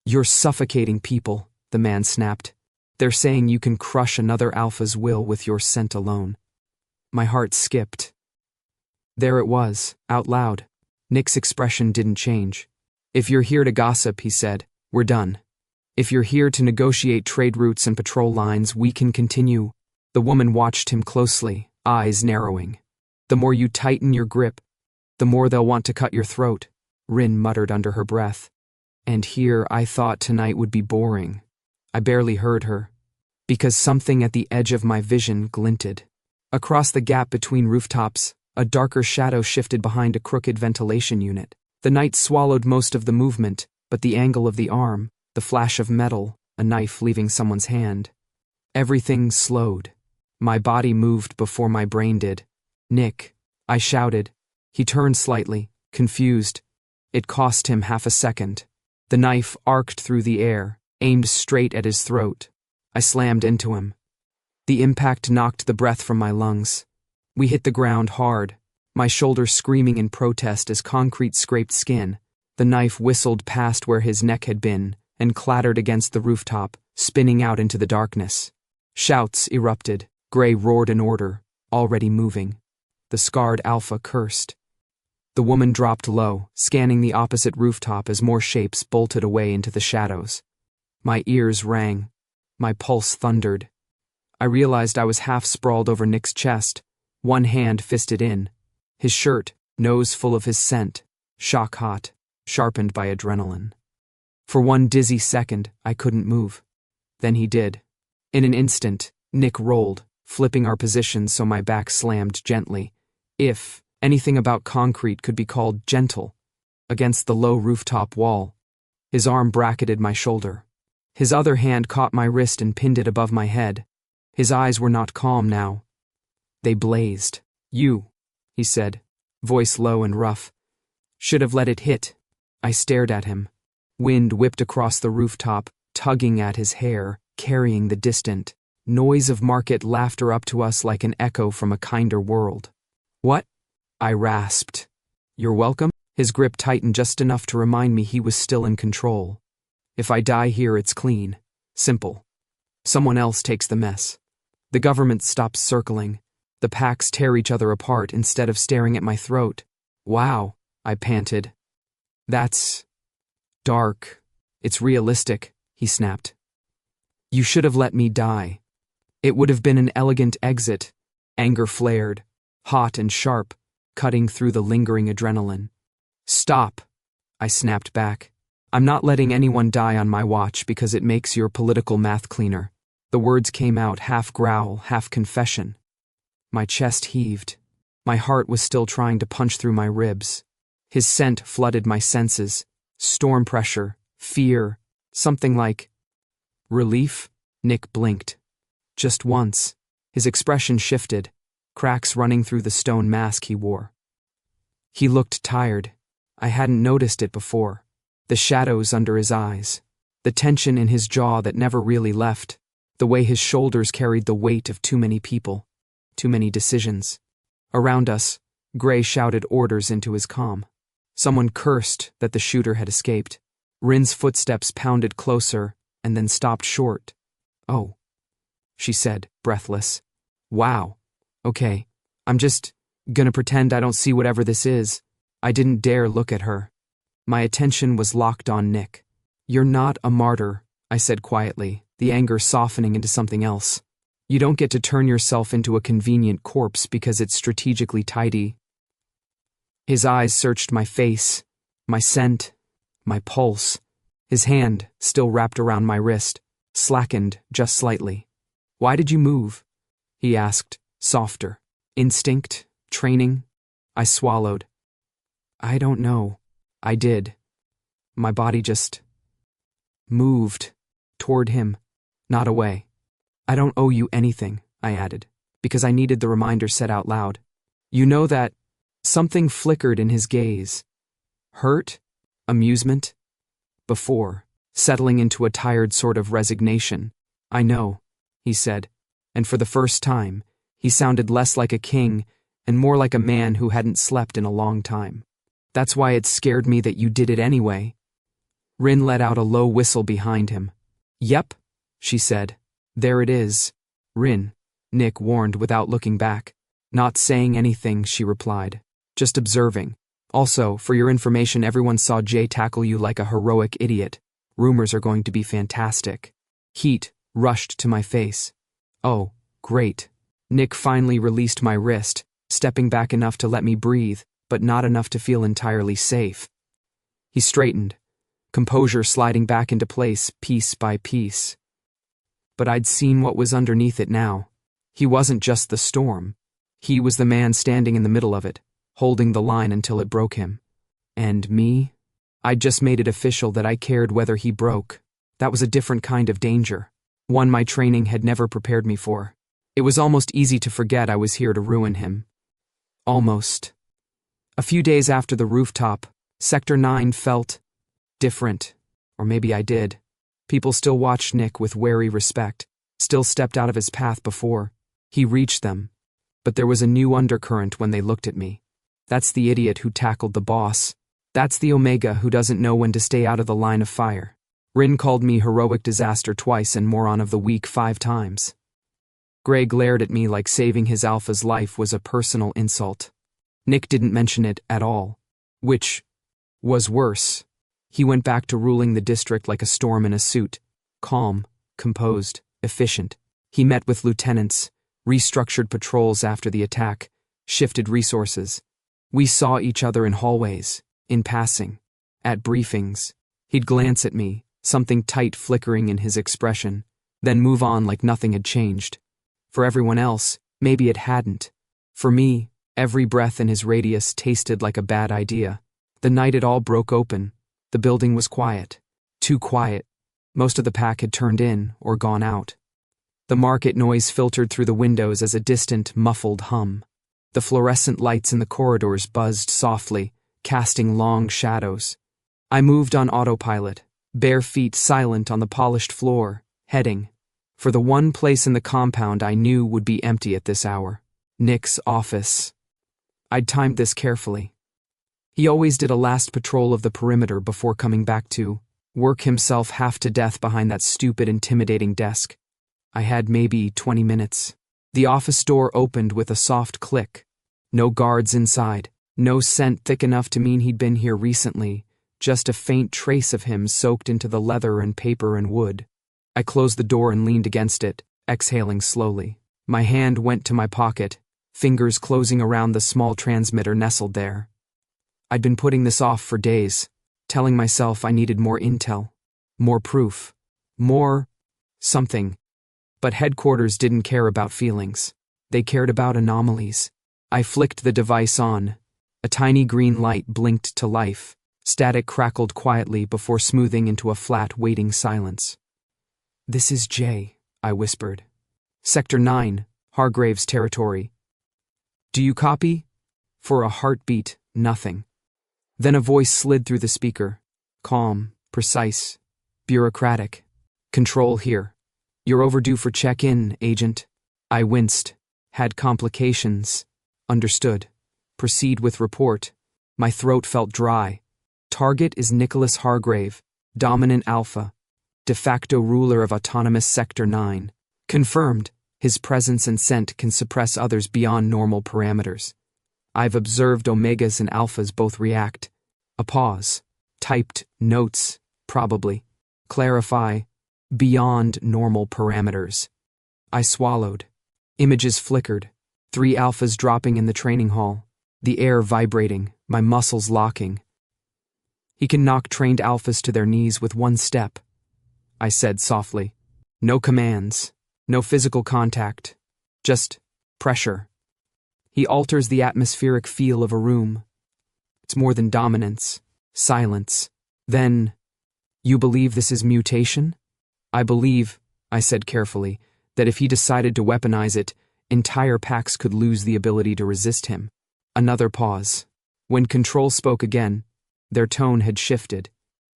You're suffocating people, the man snapped. They're saying you can crush another alpha's will with your scent alone. My heart skipped. There it was, out loud. Nick's expression didn't change. If you're here to gossip, he said, we're done. If you're here to negotiate trade routes and patrol lines, we can continue. The woman watched him closely, eyes narrowing. The more you tighten your grip, the more they'll want to cut your throat, Rin muttered under her breath. And here I thought tonight would be boring. I barely heard her. because something at the edge of my vision glinted. Across the gap between rooftops, a darker shadow shifted behind a crooked ventilation unit. The night swallowed most of the movement, but the angle of the arm, the flash of metal, a knife leaving someone's hand. Everything slowed. My body moved before my brain did. "Nick," I shouted. He turned slightly, confused. It cost him half a second. The knife arced through the air, aimed straight at his throat. I slammed into him. The impact knocked the breath from my lungs. We hit the ground hard, my shoulder screaming in protest as concrete scraped skin. The knife whistled past where his neck had been and clattered against the rooftop, spinning out into the darkness. Shouts erupted. Gray roared an order, already moving. The scarred Alpha cursed. The woman dropped low, scanning the opposite rooftop as more shapes bolted away into the shadows. My ears rang. My pulse thundered. I realized I was half sprawled over Nick's chest, one hand fisted in. His shirt, nose full of his scent, shock hot, sharpened by adrenaline. For one dizzy second, I couldn't move. Then he did. In an instant, Nick rolled, flipping our positions so my back slammed gently, if anything about concrete could be called gentle, against the low rooftop wall. His arm bracketed my shoulder. His other hand caught my wrist and pinned it above my head. His eyes were not calm now. They blazed. "You," he said, voice low and rough. "Should have let it hit." I stared at him. Wind whipped across the rooftop, tugging at his hair, carrying the distant noise of market laughter up to us like an echo from a kinder world. "What?" I rasped. "You're welcome?" His grip tightened just enough to remind me he was still in control. "If I die here, it's clean. Simple. Someone else takes the mess." The government stops circling. The packs tear each other apart instead of staring at my throat. "Wow," I panted. "That's dark. It's realistic," he snapped. "You should have let me die. It would have been an elegant exit." Anger flared, hot and sharp, cutting through the lingering adrenaline. "Stop," I snapped back. "I'm not letting anyone die on my watch because it makes your political math cleaner." The words came out half growl, half confession. My chest heaved. My heart was still trying to punch through my ribs. His scent flooded my senses. Storm pressure, fear, something like relief. Nick blinked. Just once. His expression shifted, cracks running through the stone mask he wore. He looked tired. I hadn't noticed it before. The shadows under his eyes, the tension in his jaw that never really left, the way his shoulders carried the weight of too many people, too many decisions. Around us, Gray shouted orders into his comm. Someone cursed that the shooter had escaped. Rin's footsteps pounded closer and then stopped short. "Oh," she said, breathless. "Wow. Okay. I'm just gonna pretend I don't see whatever this is." I didn't dare look at her. My attention was locked on Nick. "You're not a martyr," I said quietly, the anger softening into something else. "You don't get to turn yourself into a convenient corpse because it's strategically tidy." His eyes searched my face, my scent, my pulse. His hand, still wrapped around my wrist, slackened just slightly. "Why did you move?" he asked, softer. "Instinct? Training?" I swallowed. "I don't know. I did. My body just moved toward him, not away." "I don't owe you anything," I added, because I needed the reminder said out loud. "You know that..." Something flickered in his gaze. Hurt? Amusement? Before, settling into a tired sort of resignation. "I know," he said, and for the first time, he sounded less like a king and more like a man who hadn't slept in a long time. "That's why it scared me that you did it anyway." Rin let out a low whistle behind him. "Yep," she said. "There it is." "Rin," Nick warned without looking back. "Not saying anything," she replied. "Just observing. Also, for your information, everyone saw Jay tackle you like a heroic idiot. Rumors are going to be fantastic." Heat rushed to my face. "Oh, great." Nick finally released my wrist, stepping back enough to let me breathe, but not enough to feel entirely safe. He straightened, composure sliding back into place piece by piece. but I'd seen what was underneath it now. He wasn't just the storm. He was the man standing in the middle of it, holding the line until it broke him. And me? I'd just made it official that I cared whether he broke. That was a different kind of danger, one my training had never prepared me for. It was almost easy to forget I was here to ruin him. Almost. A few days after the rooftop, Sector 9 felt different. Or maybe I did. People still watched Nick with wary respect, still stepped out of his path before he reached them. But there was a new undercurrent when they looked at me. That's the idiot who tackled the boss. That's the Omega who doesn't know when to stay out of the line of fire. Rin called me heroic disaster twice and moron of the week 5 times. Gray glared at me like saving his alpha's life was a personal insult. Nick didn't mention it at all. Which was worse. He went back to ruling the district like a storm in a suit. Calm, composed, efficient. He met with lieutenants, restructured patrols after the attack, shifted resources. We saw each other in hallways, in passing, at briefings. He'd glance at me, something tight flickering in his expression, then move on like nothing had changed. For everyone else, maybe it hadn't. For me, every breath in his radius tasted like a bad idea. The night it all broke open, the building was quiet. Too quiet. Most of the pack had turned in or gone out. The market noise filtered through the windows as a distant, muffled hum. The fluorescent lights in the corridors buzzed softly, casting long shadows. I moved on autopilot, bare feet silent on the polished floor, heading for the one place in the compound I knew would be empty at this hour. Nick's office. I'd timed this carefully. He always did a last patrol of the perimeter before coming back to work himself half to death behind that stupid, intimidating desk. I had maybe 20 minutes. The office door opened with a soft click. No guards inside, no scent thick enough to mean he'd been here recently, just a faint trace of him soaked into the leather and paper and wood. I closed the door and leaned against it, exhaling slowly. My hand went to my pocket, fingers closing around the small transmitter nestled there. I'd been putting this off for days, telling myself I needed more intel, more proof, more something. But headquarters didn't care about feelings. They cared about anomalies. I flicked the device on. A tiny green light blinked to life. Static crackled quietly before smoothing into a flat, waiting silence. "This is Jay," I whispered. "Sector 9, Hargrave's territory. Do you copy?" For a heartbeat, nothing. Then a voice slid through the speaker. Calm, precise, bureaucratic. "Control here. You're overdue for check-in, Agent." I winced. Had complications. Understood. Proceed with report. My throat felt dry. Target is Nicholas Hargrave, dominant alpha, de facto ruler of autonomous Sector 9. Confirmed, his presence and scent can suppress others beyond normal parameters. I've observed omegas and alphas both react. A pause. Typed notes, probably. Clarify, beyond normal parameters. I swallowed. Images flickered. 3 alphas dropping in the training hall. The air vibrating, my muscles locking. He can knock trained alphas to their knees with one step, I said softly. No commands, no physical contact, just pressure. He alters the atmospheric feel of a room. It's more than dominance, silence. Then, you believe this is mutation? I believe, I said carefully, that if he decided to weaponize it, entire packs could lose the ability to resist him. Another pause. When Control spoke again, their tone had shifted.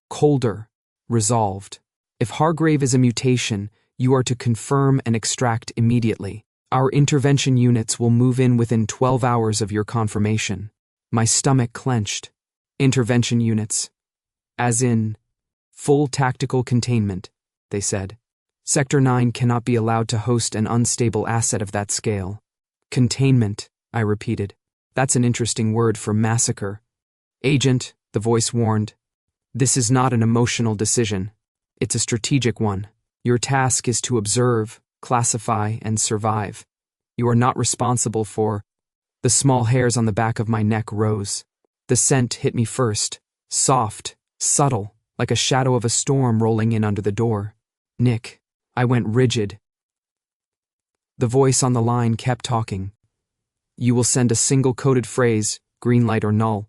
Colder, resolved. If Hargrave is a mutation, you are to confirm and extract immediately. Our intervention units will move in within 12 hours of your confirmation. My stomach clenched. Intervention units. As in, full tactical containment, they said. Sector 9 cannot be allowed to host an unstable asset of that scale. Containment, I repeated. That's an interesting word for massacre. Agent, the voice warned. This is not an emotional decision. It's a strategic one. Your task is to observe, classify, and survive. You are not responsible for... The small hairs on the back of my neck rose. The scent hit me first. Soft, subtle, like a shadow of a storm rolling in under the door. Nick. I went rigid. The voice on the line kept talking. You will send a single coded phrase, green light or null.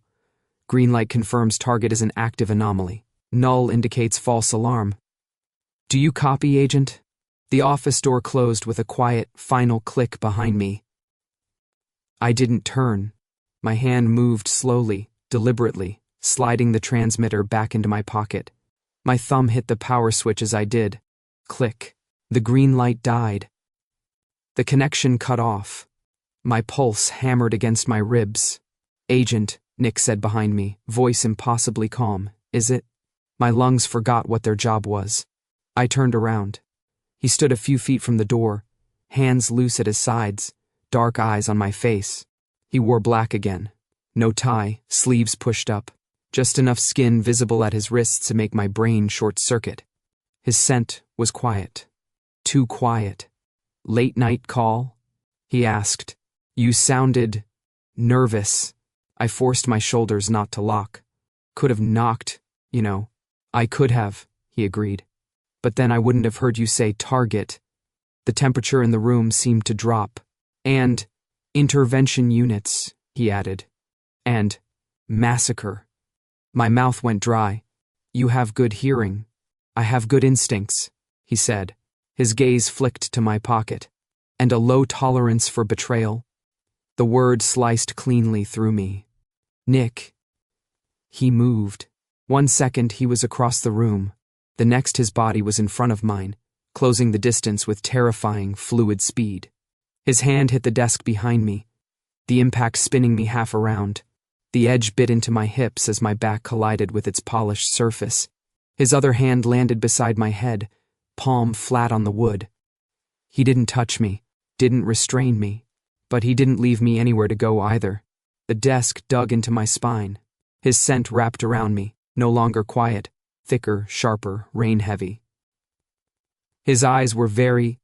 Green light confirms target is an active anomaly. Null indicates false alarm. Do you copy, Agent? The office door closed with a quiet, final click behind me. I didn't turn. My hand moved slowly, deliberately, sliding the transmitter back into my pocket. My thumb hit the power switch as I did. Click. The green light died. The connection cut off. My pulse hammered against my ribs. Agent, Nick said behind me, voice impossibly calm. Is it? My lungs forgot what their job was. I turned around. He stood a few feet from the door, hands loose at his sides, dark eyes on my face. He wore black again. No tie, sleeves pushed up, just enough skin visible at his wrists to make my brain short-circuit. His scent was quiet. Too quiet. Late night call? He asked. You sounded nervous. I forced my shoulders not to lock. Could have knocked, you know. I could have, he agreed. But then I wouldn't have heard you say target. The temperature in the room seemed to drop. And intervention units, he added. And massacre. My mouth went dry. You have good hearing. I have good instincts, he said. His gaze flicked to my pocket. And a low tolerance for betrayal. The word sliced cleanly through me. Nick. He moved. 1 second he was across the room. The next his body was in front of mine, closing the distance with terrifying, fluid speed. His hand hit the desk behind me, the impact spinning me half around. The edge bit into my hips as my back collided with its polished surface. His other hand landed beside my head, palm flat on the wood. He didn't touch me, didn't restrain me, but he didn't leave me anywhere to go either. The desk dug into my spine. His scent wrapped around me, no longer quiet, thicker, sharper, rain-heavy. His eyes were very,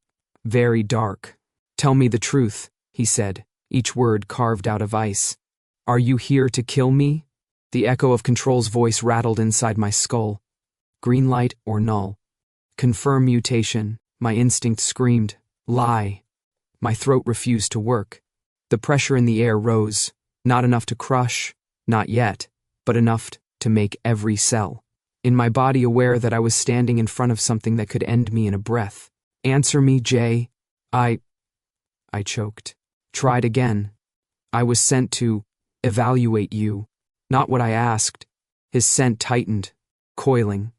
very dark. Tell me the truth, he said, each word carved out of ice. Are you here to kill me? The echo of Control's voice rattled inside my skull. Green light or null? Confirm mutation, my instinct screamed. Lie. My throat refused to work. The pressure in the air rose, not enough to crush, not yet, but enough to make every cell in my body aware that I was standing in front of something that could end me in a breath. Answer me, Jay. I choked. Tried again. I was sent to evaluate you, not what I asked. His scent tightened, coiling.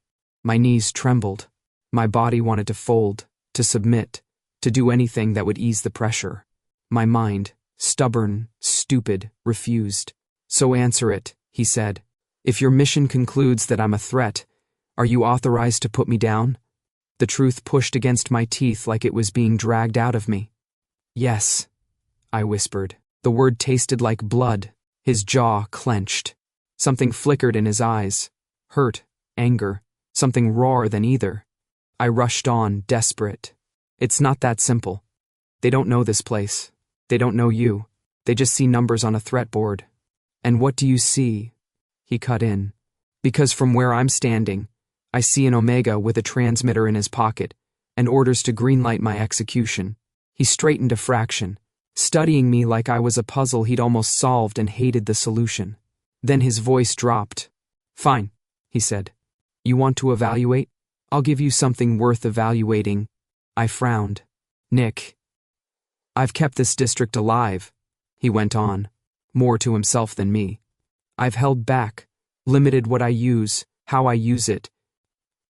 My knees trembled. My body wanted to fold, to submit, to do anything that would ease the pressure. My mind, stubborn, stupid, refused. So answer it, he said. If your mission concludes that I'm a threat, are you authorized to put me down? The truth pushed against my teeth like it was being dragged out of me. Yes, I whispered. The word tasted like blood. His jaw clenched. Something flickered in his eyes. Hurt, anger, something rawer than either. I rushed on, desperate. It's not that simple. They don't know this place. They don't know you. They just see numbers on a threat board. And what do you see? He cut in. Because from where I'm standing, I see an Omega with a transmitter in his pocket and orders to greenlight my execution. He straightened a fraction, studying me like I was a puzzle he'd almost solved and hated the solution. Then his voice dropped. Fine, he said. You want to evaluate? I'll give you something worth evaluating. I frowned. Nick. I've kept this district alive, he went on, more to himself than me. I've held back, limited what I use, how I use it,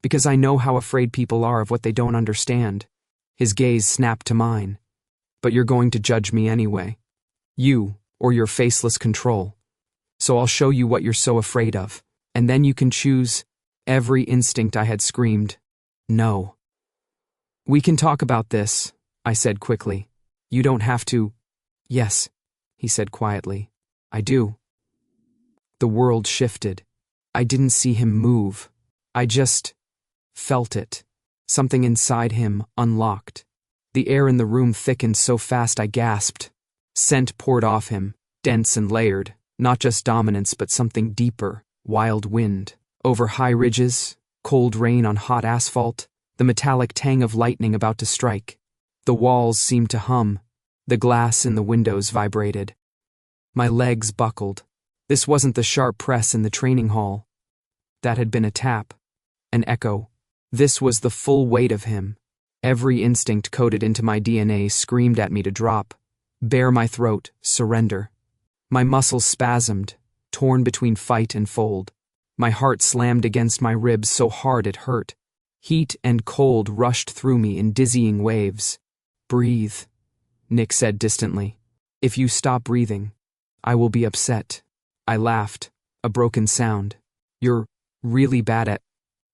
because I know how afraid people are of what they don't understand. His gaze snapped to mine. But you're going to judge me anyway. You, or your faceless control. So I'll show you what you're so afraid of, and then you can choose. Every instinct I had screamed, no. We can talk about this, I said quickly. You don't have to. Yes, he said quietly. I do. The world shifted. I didn't see him move. I just felt it. Something inside him unlocked. The air in the room thickened so fast I gasped. Scent poured off him, dense and layered, not just dominance but something deeper, wild wind. Over high ridges, cold rain on hot asphalt, the metallic tang of lightning about to strike. The walls seemed to hum. The glass in the windows vibrated. My legs buckled. This wasn't the sharp press in the training hall. That had been a tap, an echo. This was the full weight of him. Every instinct coded into my DNA screamed at me to drop, bare my throat, surrender. My muscles spasmed, torn between fight and fold. My heart slammed against my ribs so hard it hurt. Heat and cold rushed through me in dizzying waves. "Breathe," Nick said distantly. "If you stop breathing, I will be upset." I laughed, a broken sound. "You're really bad at..."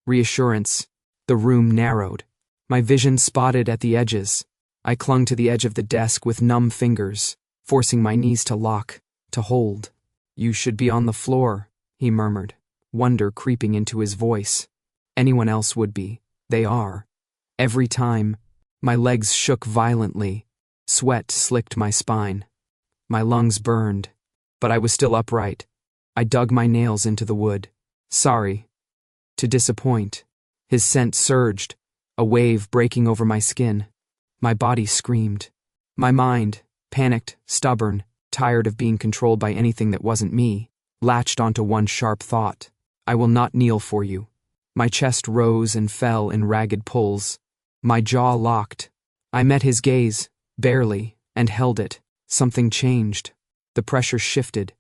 Reassurance. The room narrowed. My vision spotted at the edges. I clung to the edge of the desk with numb fingers, forcing my knees to lock, to hold. "You should be on the floor," he murmured, wonder creeping into his voice. "Anyone else would be. They are." Every time, my legs shook violently. Sweat slicked my spine. My lungs burned, but I was still upright. I dug my nails into the wood. "Sorry to disappoint." His scent surged, a wave breaking over my skin. My body screamed. My mind, panicked, stubborn, tired of being controlled by anything that wasn't me, latched onto one sharp thought. "I will not kneel for you." My chest rose and fell in ragged pulls. My jaw locked. I met his gaze, barely, and held it. Something changed. The pressure shifted.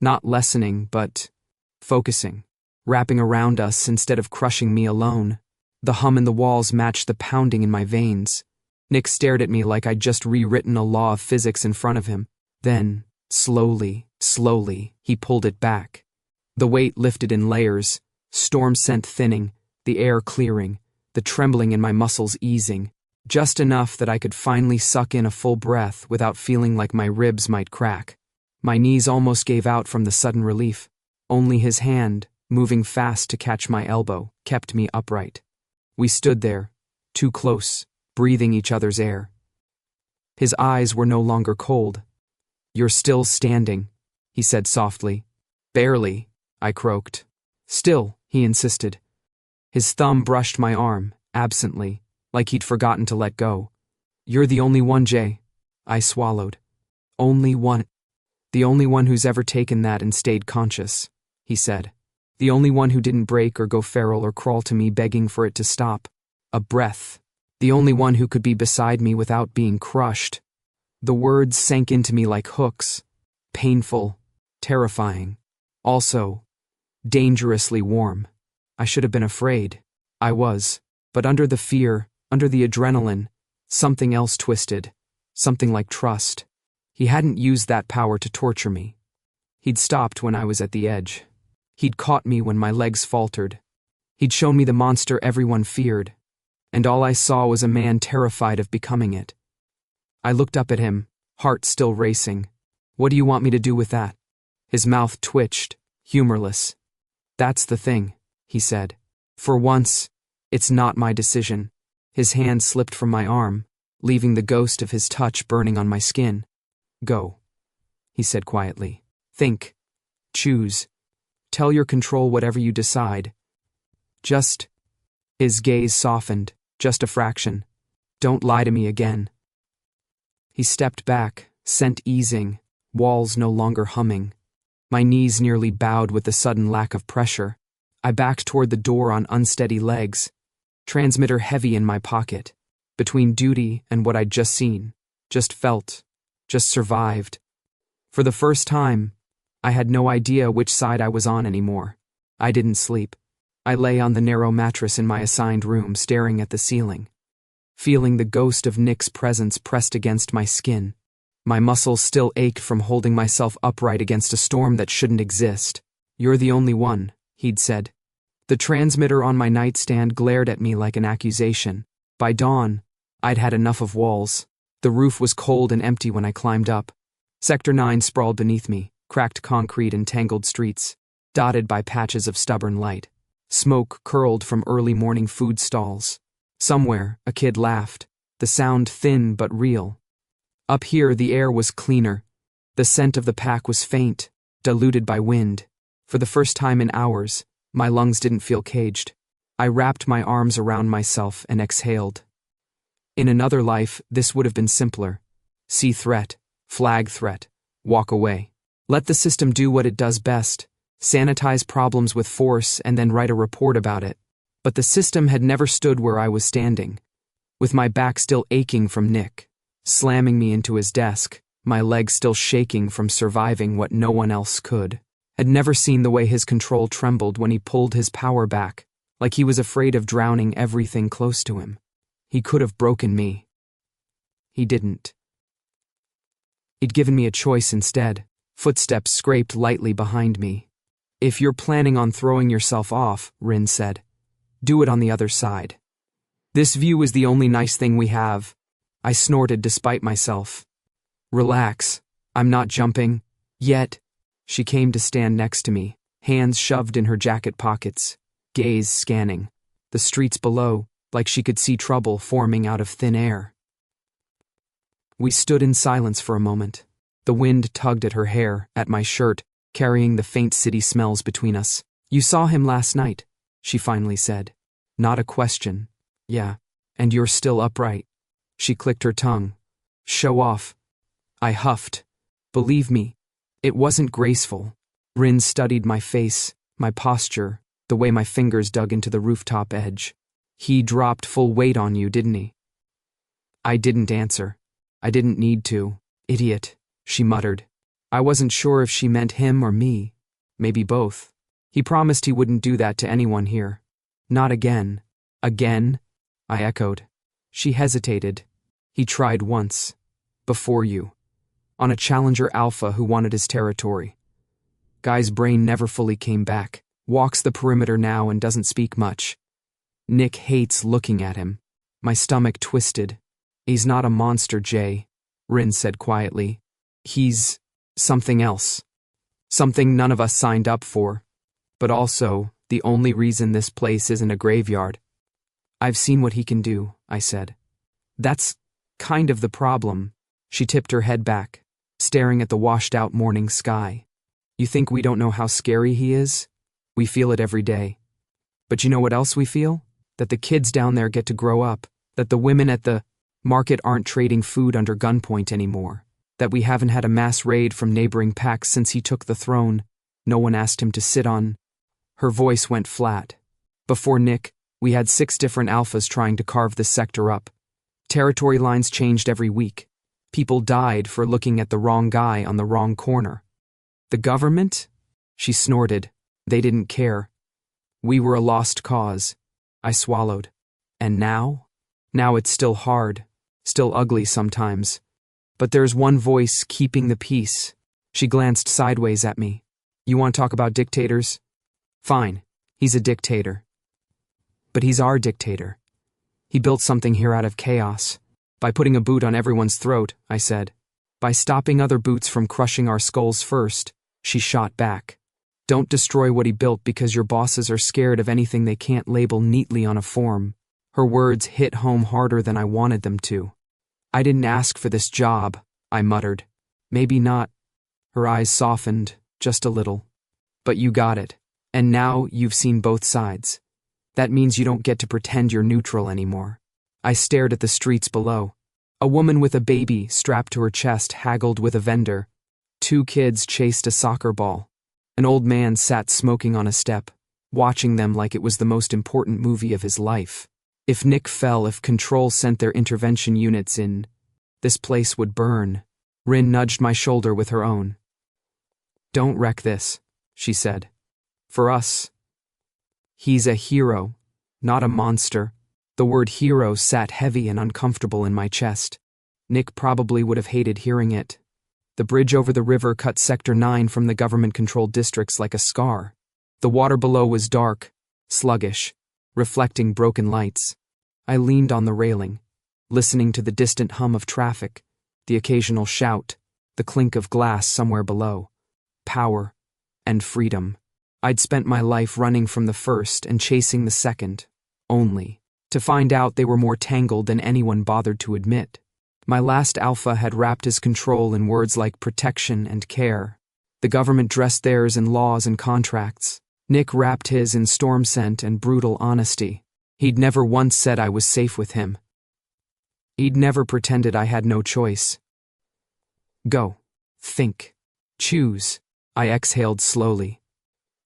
Not lessening, but focusing. Wrapping around us instead of crushing me alone. The hum in the walls matched the pounding in my veins. Nick stared at me like I'd just rewritten a law of physics in front of him. Then, slowly, he pulled it back. The weight lifted in layers, storm scent thinning, the air clearing, the trembling in my muscles easing, just enough that I could finally suck in a full breath without feeling like my ribs might crack. My knees almost gave out from the sudden relief. Only his hand, moving fast to catch my elbow, kept me upright. We stood there, too close, breathing each other's air. His eyes were no longer cold. "You're still standing," he said softly. "Barely," I croaked. "Still," he insisted. His thumb brushed my arm, absently, like he'd forgotten to let go. "You're the only one, Jay," I swallowed. "Only one. The only one who's ever taken that and stayed conscious," he said. "The only one who didn't break or go feral or crawl to me begging for it to stop. A breath. The only one who could be beside me without being crushed." The words sank into me like hooks. Painful, terrifying. Also, dangerously warm. I should have been afraid. I was. But under the fear, under the adrenaline, something else twisted. Something like trust. He hadn't used that power to torture me. He'd stopped when I was at the edge. He'd caught me when my legs faltered. He'd shown me the monster everyone feared. And all I saw was a man terrified of becoming it. I looked up at him, heart still racing. "What do you want me to do with that?" His mouth twitched, humorless. "That's the thing," he said. "For once, it's not my decision." His hand slipped from my arm, leaving the ghost of his touch burning on my skin. "Go," he said quietly. "Think. Choose. Tell your control whatever you decide. Just..." His gaze softened, just a fraction. "Don't lie to me again." He stepped back, scent easing, walls no longer humming. My knees nearly bowed with the sudden lack of pressure. I backed toward the door on unsteady legs, transmitter heavy in my pocket, between duty and what I'd just seen, just felt, just survived. For the first time, I had no idea which side I was on anymore. I didn't sleep. I lay on the narrow mattress in my assigned room, staring at the ceiling, feeling the ghost of Nick's presence pressed against my skin. My muscles still ached from holding myself upright against a storm that shouldn't exist. "You're the only one," he'd said. The transmitter on my nightstand glared at me like an accusation. By dawn, I'd had enough of walls. The roof was cold and empty when I climbed up. Sector 9 sprawled beneath me, cracked concrete and tangled streets, dotted by patches of stubborn light. Smoke curled from early morning food stalls. Somewhere, a kid laughed, the sound thin but real. Up here, the air was cleaner. The scent of the pack was faint, diluted by wind. For the first time in hours, my lungs didn't feel caged. I wrapped my arms around myself and exhaled. In another life, this would have been simpler. See threat, flag threat, walk away. Let the system do what it does best, sanitize problems with force and then write a report about it. But the system had never stood where I was standing, with my back still aching from Nick, slamming me into his desk, my legs still shaking from surviving what no one else could. Had never seen the way his control trembled when he pulled his power back, like he was afraid of drowning everything close to him. He could have broken me. He didn't. He'd given me a choice instead. Footsteps scraped lightly behind me. If you're planning on throwing yourself off, Rin said, do it on the other side. This view is the only nice thing we have. I snorted despite myself. Relax. I'm not jumping. Yet. She came to stand next to me, hands shoved in her jacket pockets, gaze scanning the streets below, like she could see trouble forming out of thin air. We stood in silence for a moment. The wind tugged at her hair, at my shirt, carrying the faint city smells between us. You saw him last night, she finally said. Not a question. Yeah, and you're still upright. She clicked her tongue. Show off. I huffed. Believe me, it wasn't graceful. Rin studied my face, my posture, the way my fingers dug into the rooftop edge. He dropped full weight on you, didn't he? I didn't answer. I didn't need to. Idiot, she muttered. I wasn't sure if she meant him or me. Maybe both. He promised he wouldn't do that to anyone here. Not again. Again? I echoed. She hesitated. He tried once. Before you. On a Challenger Alpha who wanted his territory. Guy's brain never fully came back. Walks the perimeter now and doesn't speak much. Nick hates looking at him. My stomach twisted. He's not a monster, Jay, Rin said quietly. He's something else. Something none of us signed up for. But also, the only reason this place isn't a graveyard. I've seen what he can do, I said. That's kind of the problem. She tipped her head back, staring at the washed-out morning sky. You think we don't know how scary he is? We feel it every day. But you know what else we feel? That the kids down there get to grow up, that the women at the market aren't trading food under gunpoint anymore, that we haven't had a mass raid from neighboring packs since he took the throne. No one asked him to sit on. Her voice went flat. Before Nick, we had 6 different alphas trying to carve this sector up. Territory lines changed every week. People died for looking at the wrong guy on the wrong corner. The government? She snorted. They didn't care. We were a lost cause. I swallowed. And now? Now it's still hard, still ugly sometimes. But there's one voice keeping the peace. She glanced sideways at me. You want to talk about dictators? Fine, he's a dictator. But he's our dictator. He built something here out of chaos. By putting a boot on everyone's throat, I said. By stopping other boots from crushing our skulls first, she shot back. Don't destroy what he built because your bosses are scared of anything they can't label neatly on a form. Her words hit home harder than I wanted them to. I didn't ask for this job, I muttered. Maybe not. Her eyes softened, just a little. But you got it. And now you've seen both sides. That means you don't get to pretend you're neutral anymore. I stared at the streets below. A woman with a baby strapped to her chest haggled with a vendor. 2 kids chased a soccer ball. An old man sat smoking on a step, watching them like it was the most important movie of his life. If Nick fell, if Control sent their intervention units in, this place would burn. Rin nudged my shoulder with her own. Don't wreck this, she said. For us. He's a hero, not a monster. The word hero sat heavy and uncomfortable in my chest. Nick probably would have hated hearing it. The bridge over the river cut Sector 9 from the government-controlled districts like a scar. The water below was dark, sluggish, reflecting broken lights. I leaned on the railing, listening to the distant hum of traffic, the occasional shout, the clink of glass somewhere below. Power and freedom. I'd spent my life running from the first and chasing the second, only to find out they were more tangled than anyone bothered to admit. My last alpha had wrapped his control in words like protection and care. The government dressed theirs in laws and contracts. Nick wrapped his in storm scent and brutal honesty. He'd never once said I was safe with him. He'd never pretended I had no choice. Go. Think. Choose. I exhaled slowly.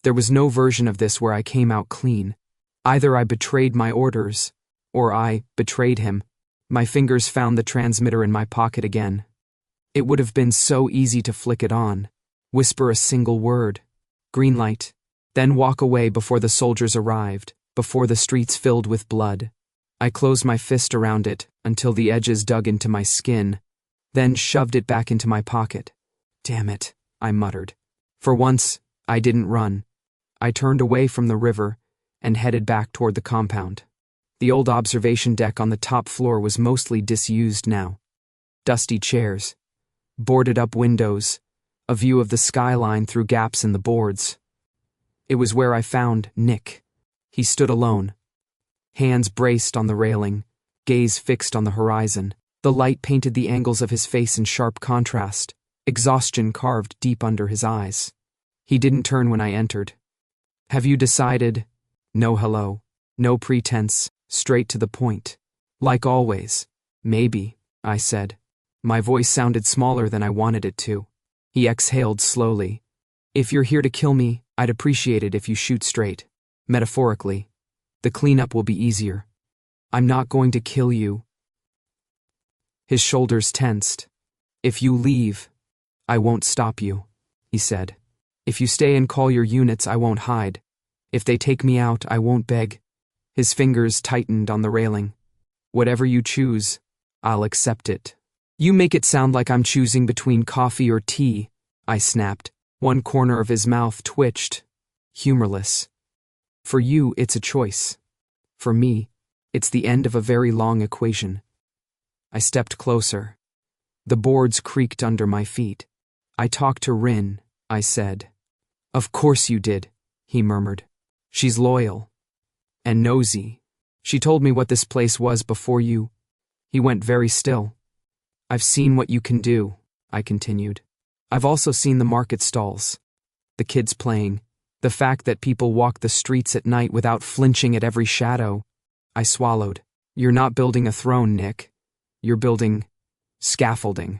There was no version of this where I came out clean. Either I betrayed my orders, or I betrayed him. My fingers found the transmitter in my pocket again. It would have been so easy to flick it on, whisper a single word, green light, then walk away before the soldiers arrived, before the streets filled with blood. I closed my fist around it until the edges dug into my skin, then shoved it back into my pocket. Damn it, I muttered. For once, I didn't run. I turned away from the river and headed back toward the compound. The old observation deck on the top floor was mostly disused now. Dusty chairs, boarded-up windows, a view of the skyline through gaps in the boards. It was where I found Nick. He stood alone, hands braced on the railing, gaze fixed on the horizon. The light painted the angles of his face in sharp contrast, exhaustion carved deep under his eyes. He didn't turn when I entered. Have you decided? No hello, no pretense, straight to the point. Like always. Maybe, I said. My voice sounded smaller than I wanted it to. He exhaled slowly. If you're here to kill me, I'd appreciate it if you shoot straight. Metaphorically. The cleanup will be easier. I'm not going to kill you. His shoulders tensed. If you leave, I won't stop you, he said. If you stay and call your units, I won't hide. If they take me out, I won't beg. His fingers tightened on the railing. Whatever you choose, I'll accept it. You make it sound like I'm choosing between coffee or tea, I snapped. One corner of his mouth twitched, humorless. For you, it's a choice. For me, it's the end of a very long equation. I stepped closer. The boards creaked under my feet. I talked to Rin, I said. Of course you did, he murmured. She's loyal. And nosy. She told me what this place was before you. He went very still. I've seen what you can do, I continued. I've also seen the market stalls. The kids playing. The fact that people walk the streets at night without flinching at every shadow. I swallowed. You're not building a throne, Nick. You're building scaffolding.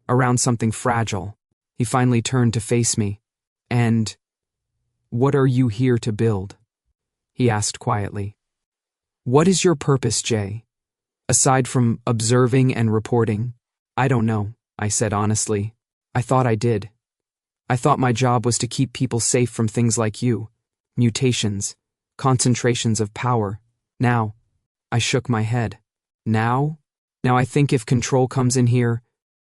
Around something fragile. He finally turned to face me. And what are you here to build? He asked quietly. What is your purpose, Jay? Aside from observing and reporting? I don't know, I said honestly. I thought I did. I thought my job was to keep people safe from things like you. Mutations. Concentrations of power. Now. I shook my head. Now? Now I think if control comes in here,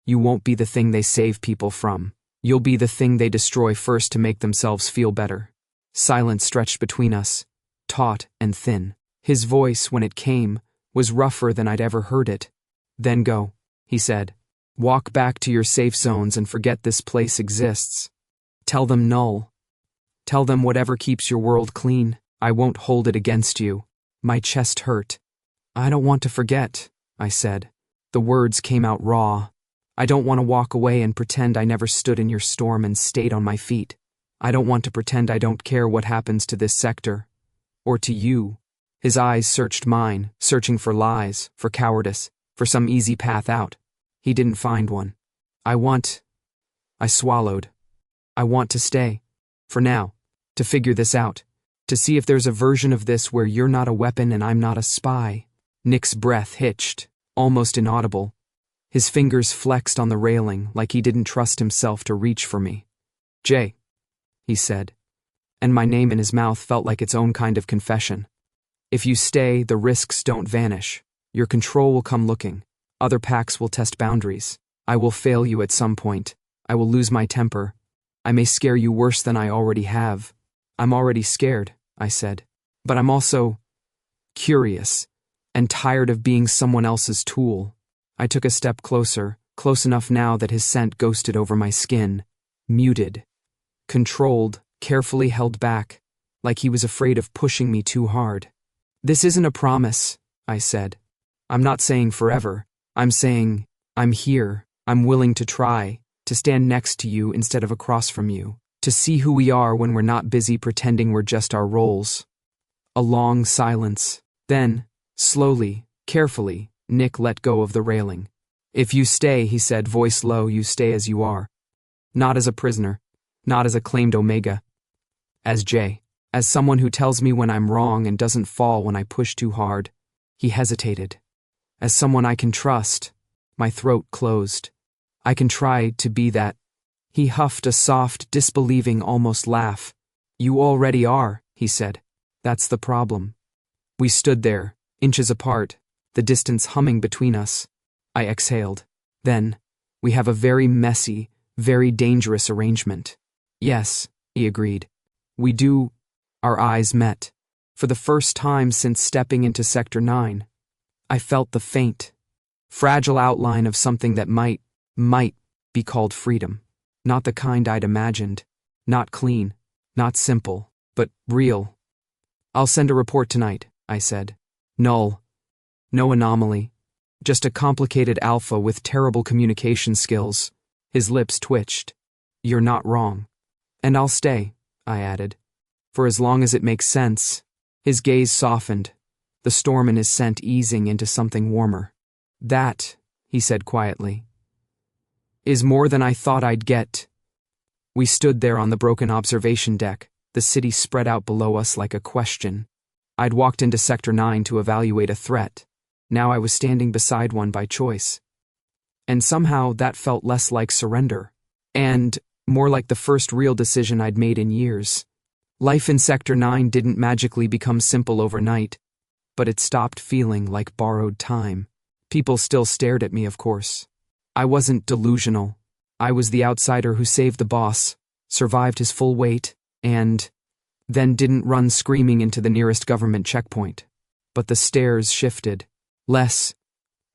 you won't be the thing they save people from. You'll be the thing they destroy first to make themselves feel better. Silence stretched between us, taut and thin. His voice, when it came, was rougher than I'd ever heard it. Then go, he said. Walk back to your safe zones and forget this place exists. Tell them null. Tell them whatever keeps your world clean. I won't hold it against you. My chest hurt. I don't want to forget, I said. The words came out raw. I don't want to walk away and pretend I never stood in your storm and stayed on my feet. I don't want to pretend I don't care what happens to this sector. Or to you. His eyes searched mine, searching for lies, for cowardice, for some easy path out. He didn't find one. I swallowed. I want to stay. For now. To figure this out. To see if there's a version of this where you're not a weapon and I'm not a spy. Nick's breath hitched, almost inaudible. His fingers flexed on the railing like he didn't trust himself to reach for me. Jay, he said. And my name in his mouth felt like its own kind of confession. If you stay, the risks don't vanish. Your control will come looking. Other packs will test boundaries. I will fail you at some point. I will lose my temper. I may scare you worse than I already have. I'm already scared, I said. But I'm also curious and tired of being someone else's tool. I took a step closer, close enough now that his scent ghosted over my skin. Muted. Controlled, carefully held back, like he was afraid of pushing me too hard. This isn't a promise, I said. I'm not saying forever. I'm saying, I'm here. I'm willing to try, to stand next to you instead of across from you. To see who we are when we're not busy pretending we're just our roles. A long silence. Then, slowly, carefully, Nick let go of the railing. If you stay, he said, voice low, you stay as you are. Not as a prisoner. Not as a claimed Omega. As Jay. As someone who tells me when I'm wrong and doesn't fall when I push too hard. He hesitated. As someone I can trust. My throat closed. I can try to be that. He huffed a soft, disbelieving almost laugh. You already are, he said. That's the problem. We stood there, inches apart, the distance humming between us. I exhaled. Then, we have a very messy, very dangerous arrangement. Yes, he agreed. We do. Our eyes met. For the first time since stepping into Sector 9, I felt the faint, fragile outline of something that might be called freedom. Not the kind I'd imagined. Not clean, not simple, but real. I'll send a report tonight, I said. Null. No anomaly. Just a complicated alpha with terrible communication skills. His lips twitched. You're not wrong. And I'll stay, I added. For as long as it makes sense. His gaze softened, the storm in his scent easing into something warmer. That, he said quietly, is more than I thought I'd get. We stood there on the broken observation deck, the city spread out below us like a question. I'd walked into Sector 9 to evaluate a threat. Now I was standing beside one by choice. And somehow that felt less like surrender, and more like the first real decision I'd made in years. Life in Sector 9 didn't magically become simple overnight, but it stopped feeling like borrowed time. People still stared at me, of course. I wasn't delusional. I was the outsider who saved the boss, survived his full weight, and then didn't run screaming into the nearest government checkpoint. But the stares shifted. Less,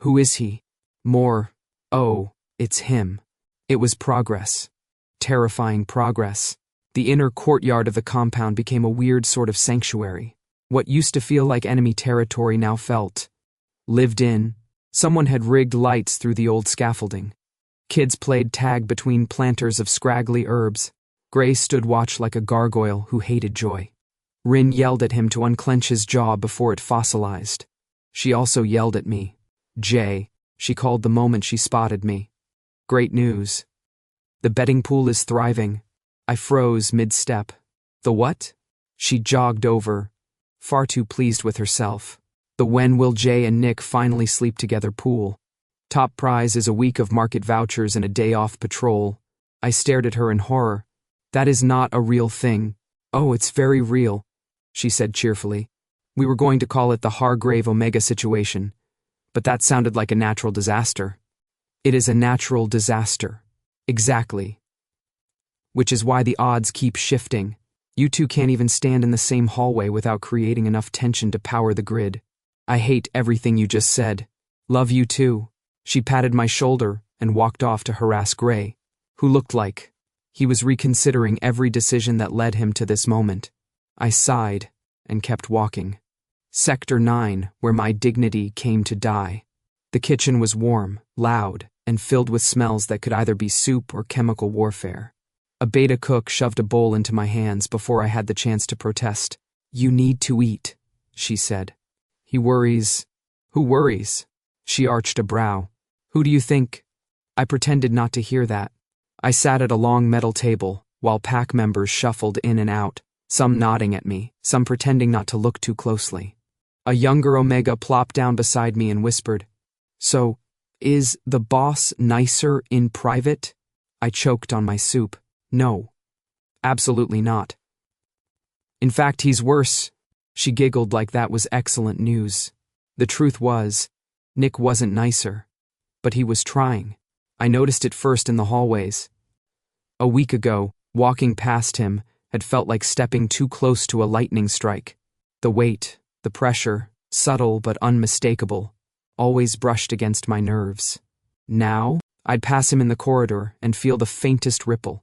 who is he? More, oh, it's him. It was progress. Terrifying progress. The inner courtyard of the compound became a weird sort of sanctuary. What used to feel like enemy territory now felt lived in. Someone had rigged lights through the old scaffolding. Kids played tag between planters of scraggly herbs. Gray stood watch like a gargoyle who hated joy. Rin yelled at him to unclench his jaw before it fossilized. She also yelled at me. Jay, she called the moment she spotted me. Great news. The betting pool is thriving. I froze mid-step. The what? She jogged over, far too pleased with herself. The when will Jay and Nick finally sleep together pool. Top prize is a week of market vouchers and a day off patrol. I stared at her in horror. That is not a real thing. Oh, it's very real, she said cheerfully. We were going to call it the Hargrave Omega situation, but that sounded like a natural disaster. It is a natural disaster. Exactly. Which is why the odds keep shifting. You two can't even stand in the same hallway without creating enough tension to power the grid. I hate everything you just said. Love you too. She patted my shoulder and walked off to harass Gray, who looked like he was reconsidering every decision that led him to this moment. I sighed and kept walking. Sector 9, where my dignity came to die. The kitchen was warm, loud, and filled with smells that could either be soup or chemical warfare. A beta cook shoved a bowl into my hands before I had the chance to protest. You need to eat, she said. He worries. Who worries? She arched a brow. Who do you think? I pretended not to hear that. I sat at a long metal table, while pack members shuffled in and out, some nodding at me, some pretending not to look too closely. A younger Omega plopped down beside me and whispered, So, is the boss nicer in private? I choked on my soup. No. Absolutely not. In fact, he's worse. She giggled like that was excellent news. The truth was, Nick wasn't nicer. But he was trying. I noticed it first in the hallways. A week ago, walking past him had felt like stepping too close to a lightning strike. The weight, the pressure, subtle but unmistakable, always brushed against my nerves. Now, I'd pass him in the corridor and feel the faintest ripple.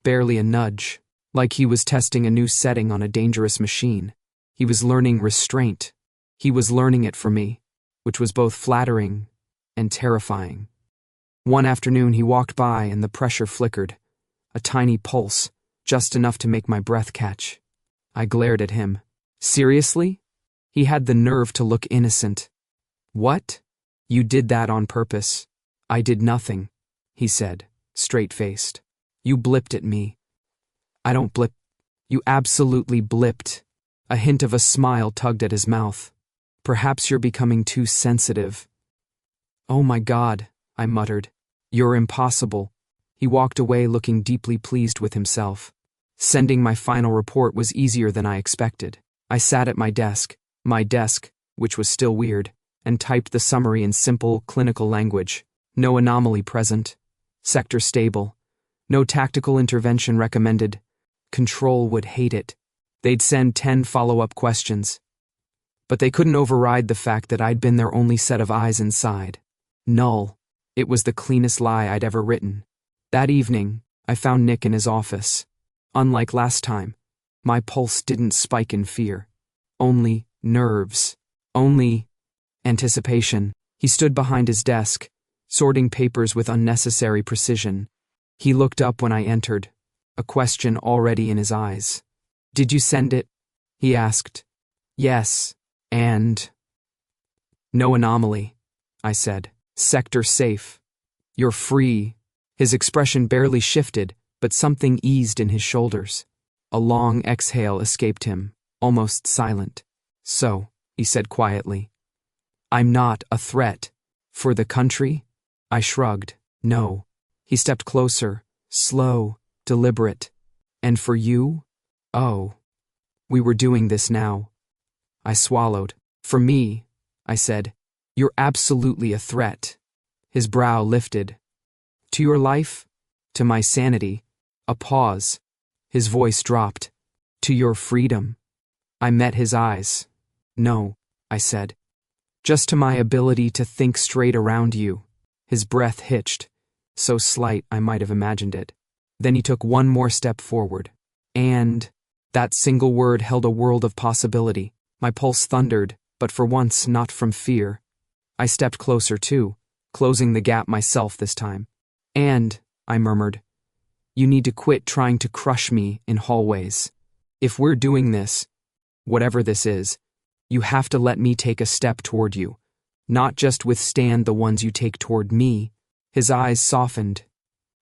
Barely a nudge, like he was testing a new setting on a dangerous machine. He was learning restraint. He was learning it for me, which was both flattering and terrifying. One afternoon he walked by and the pressure flickered, a tiny pulse, just enough to make my breath catch. I glared at him. Seriously? He had the nerve to look innocent. What? You did that on purpose. I did nothing, he said, straight-faced. You blipped at me. I don't blip. You absolutely blipped. A hint of a smile tugged at his mouth. Perhaps you're becoming too sensitive. Oh my God, I muttered. You're impossible. He walked away looking deeply pleased with himself. Sending my final report was easier than I expected. I sat at my desk, which was still weird, and typed the summary in simple, clinical language. No anomaly present. Sector stable. No tactical intervention recommended. Control would hate it. They'd send 10 follow-up questions. But they couldn't override the fact that I'd been their only set of eyes inside. Null. It was the cleanest lie I'd ever written. That evening, I found Nick in his office. Unlike last time, my pulse didn't spike in fear. Only nerves. Only anticipation. He stood behind his desk, sorting papers with unnecessary precision. He looked up when I entered, a question already in his eyes. Did you send it? He asked. Yes, and... No anomaly, I said. Sector safe. You're free. His expression barely shifted, but something eased in his shoulders. A long exhale escaped him, almost silent. So, he said quietly, I'm not a threat. For the country? I shrugged. No. He stepped closer, slow, deliberate. And for you? Oh. We were doing this now. I swallowed. For me, I said, you're absolutely a threat. His brow lifted. To your life? To my sanity? A pause. His voice dropped. To your freedom? I met his eyes. No, I said. Just to my ability to think straight around you. His breath hitched, so slight I might have imagined it. Then he took one more step forward. And that single word held a world of possibility. My pulse thundered, but for once not from fear. I stepped closer too, closing the gap myself this time. And, I murmured, you need to quit trying to crush me in hallways. If we're doing this, whatever this is, you have to let me take a step toward you, not just withstand the ones you take toward me. His eyes softened,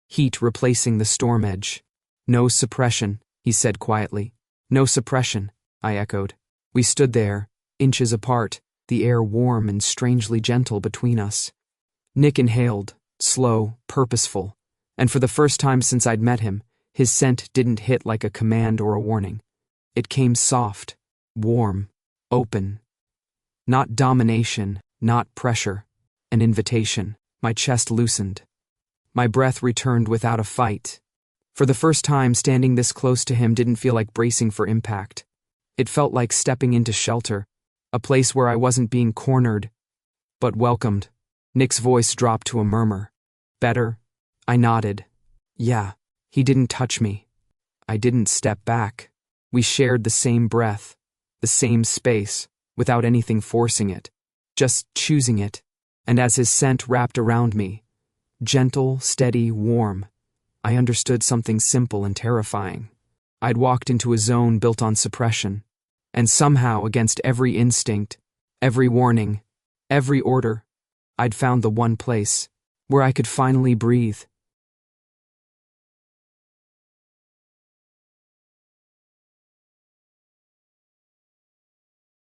heat replacing the storm edge. No suppression, he said quietly. No suppression, I echoed. We stood there, inches apart, the air warm and strangely gentle between us. Nick inhaled, slow, purposeful, and for the first time since I'd met him, his scent didn't hit like a command or a warning. It came soft, warm, open. Not domination, not pressure. An invitation. My chest loosened. My breath returned without a fight. For the first time, standing this close to him didn't feel like bracing for impact. It felt like stepping into shelter, a place where I wasn't being cornered, but welcomed. Nick's voice dropped to a murmur. Better? I nodded. Yeah, he didn't touch me. I didn't step back. We shared the same breath, the same space, without anything forcing it, just choosing it. And as his scent wrapped around me, gentle, steady, warm, I understood something simple and terrifying. I'd walked into a zone built on suppression, and somehow, against every instinct, every warning, every order, I'd found the one place where I could finally breathe.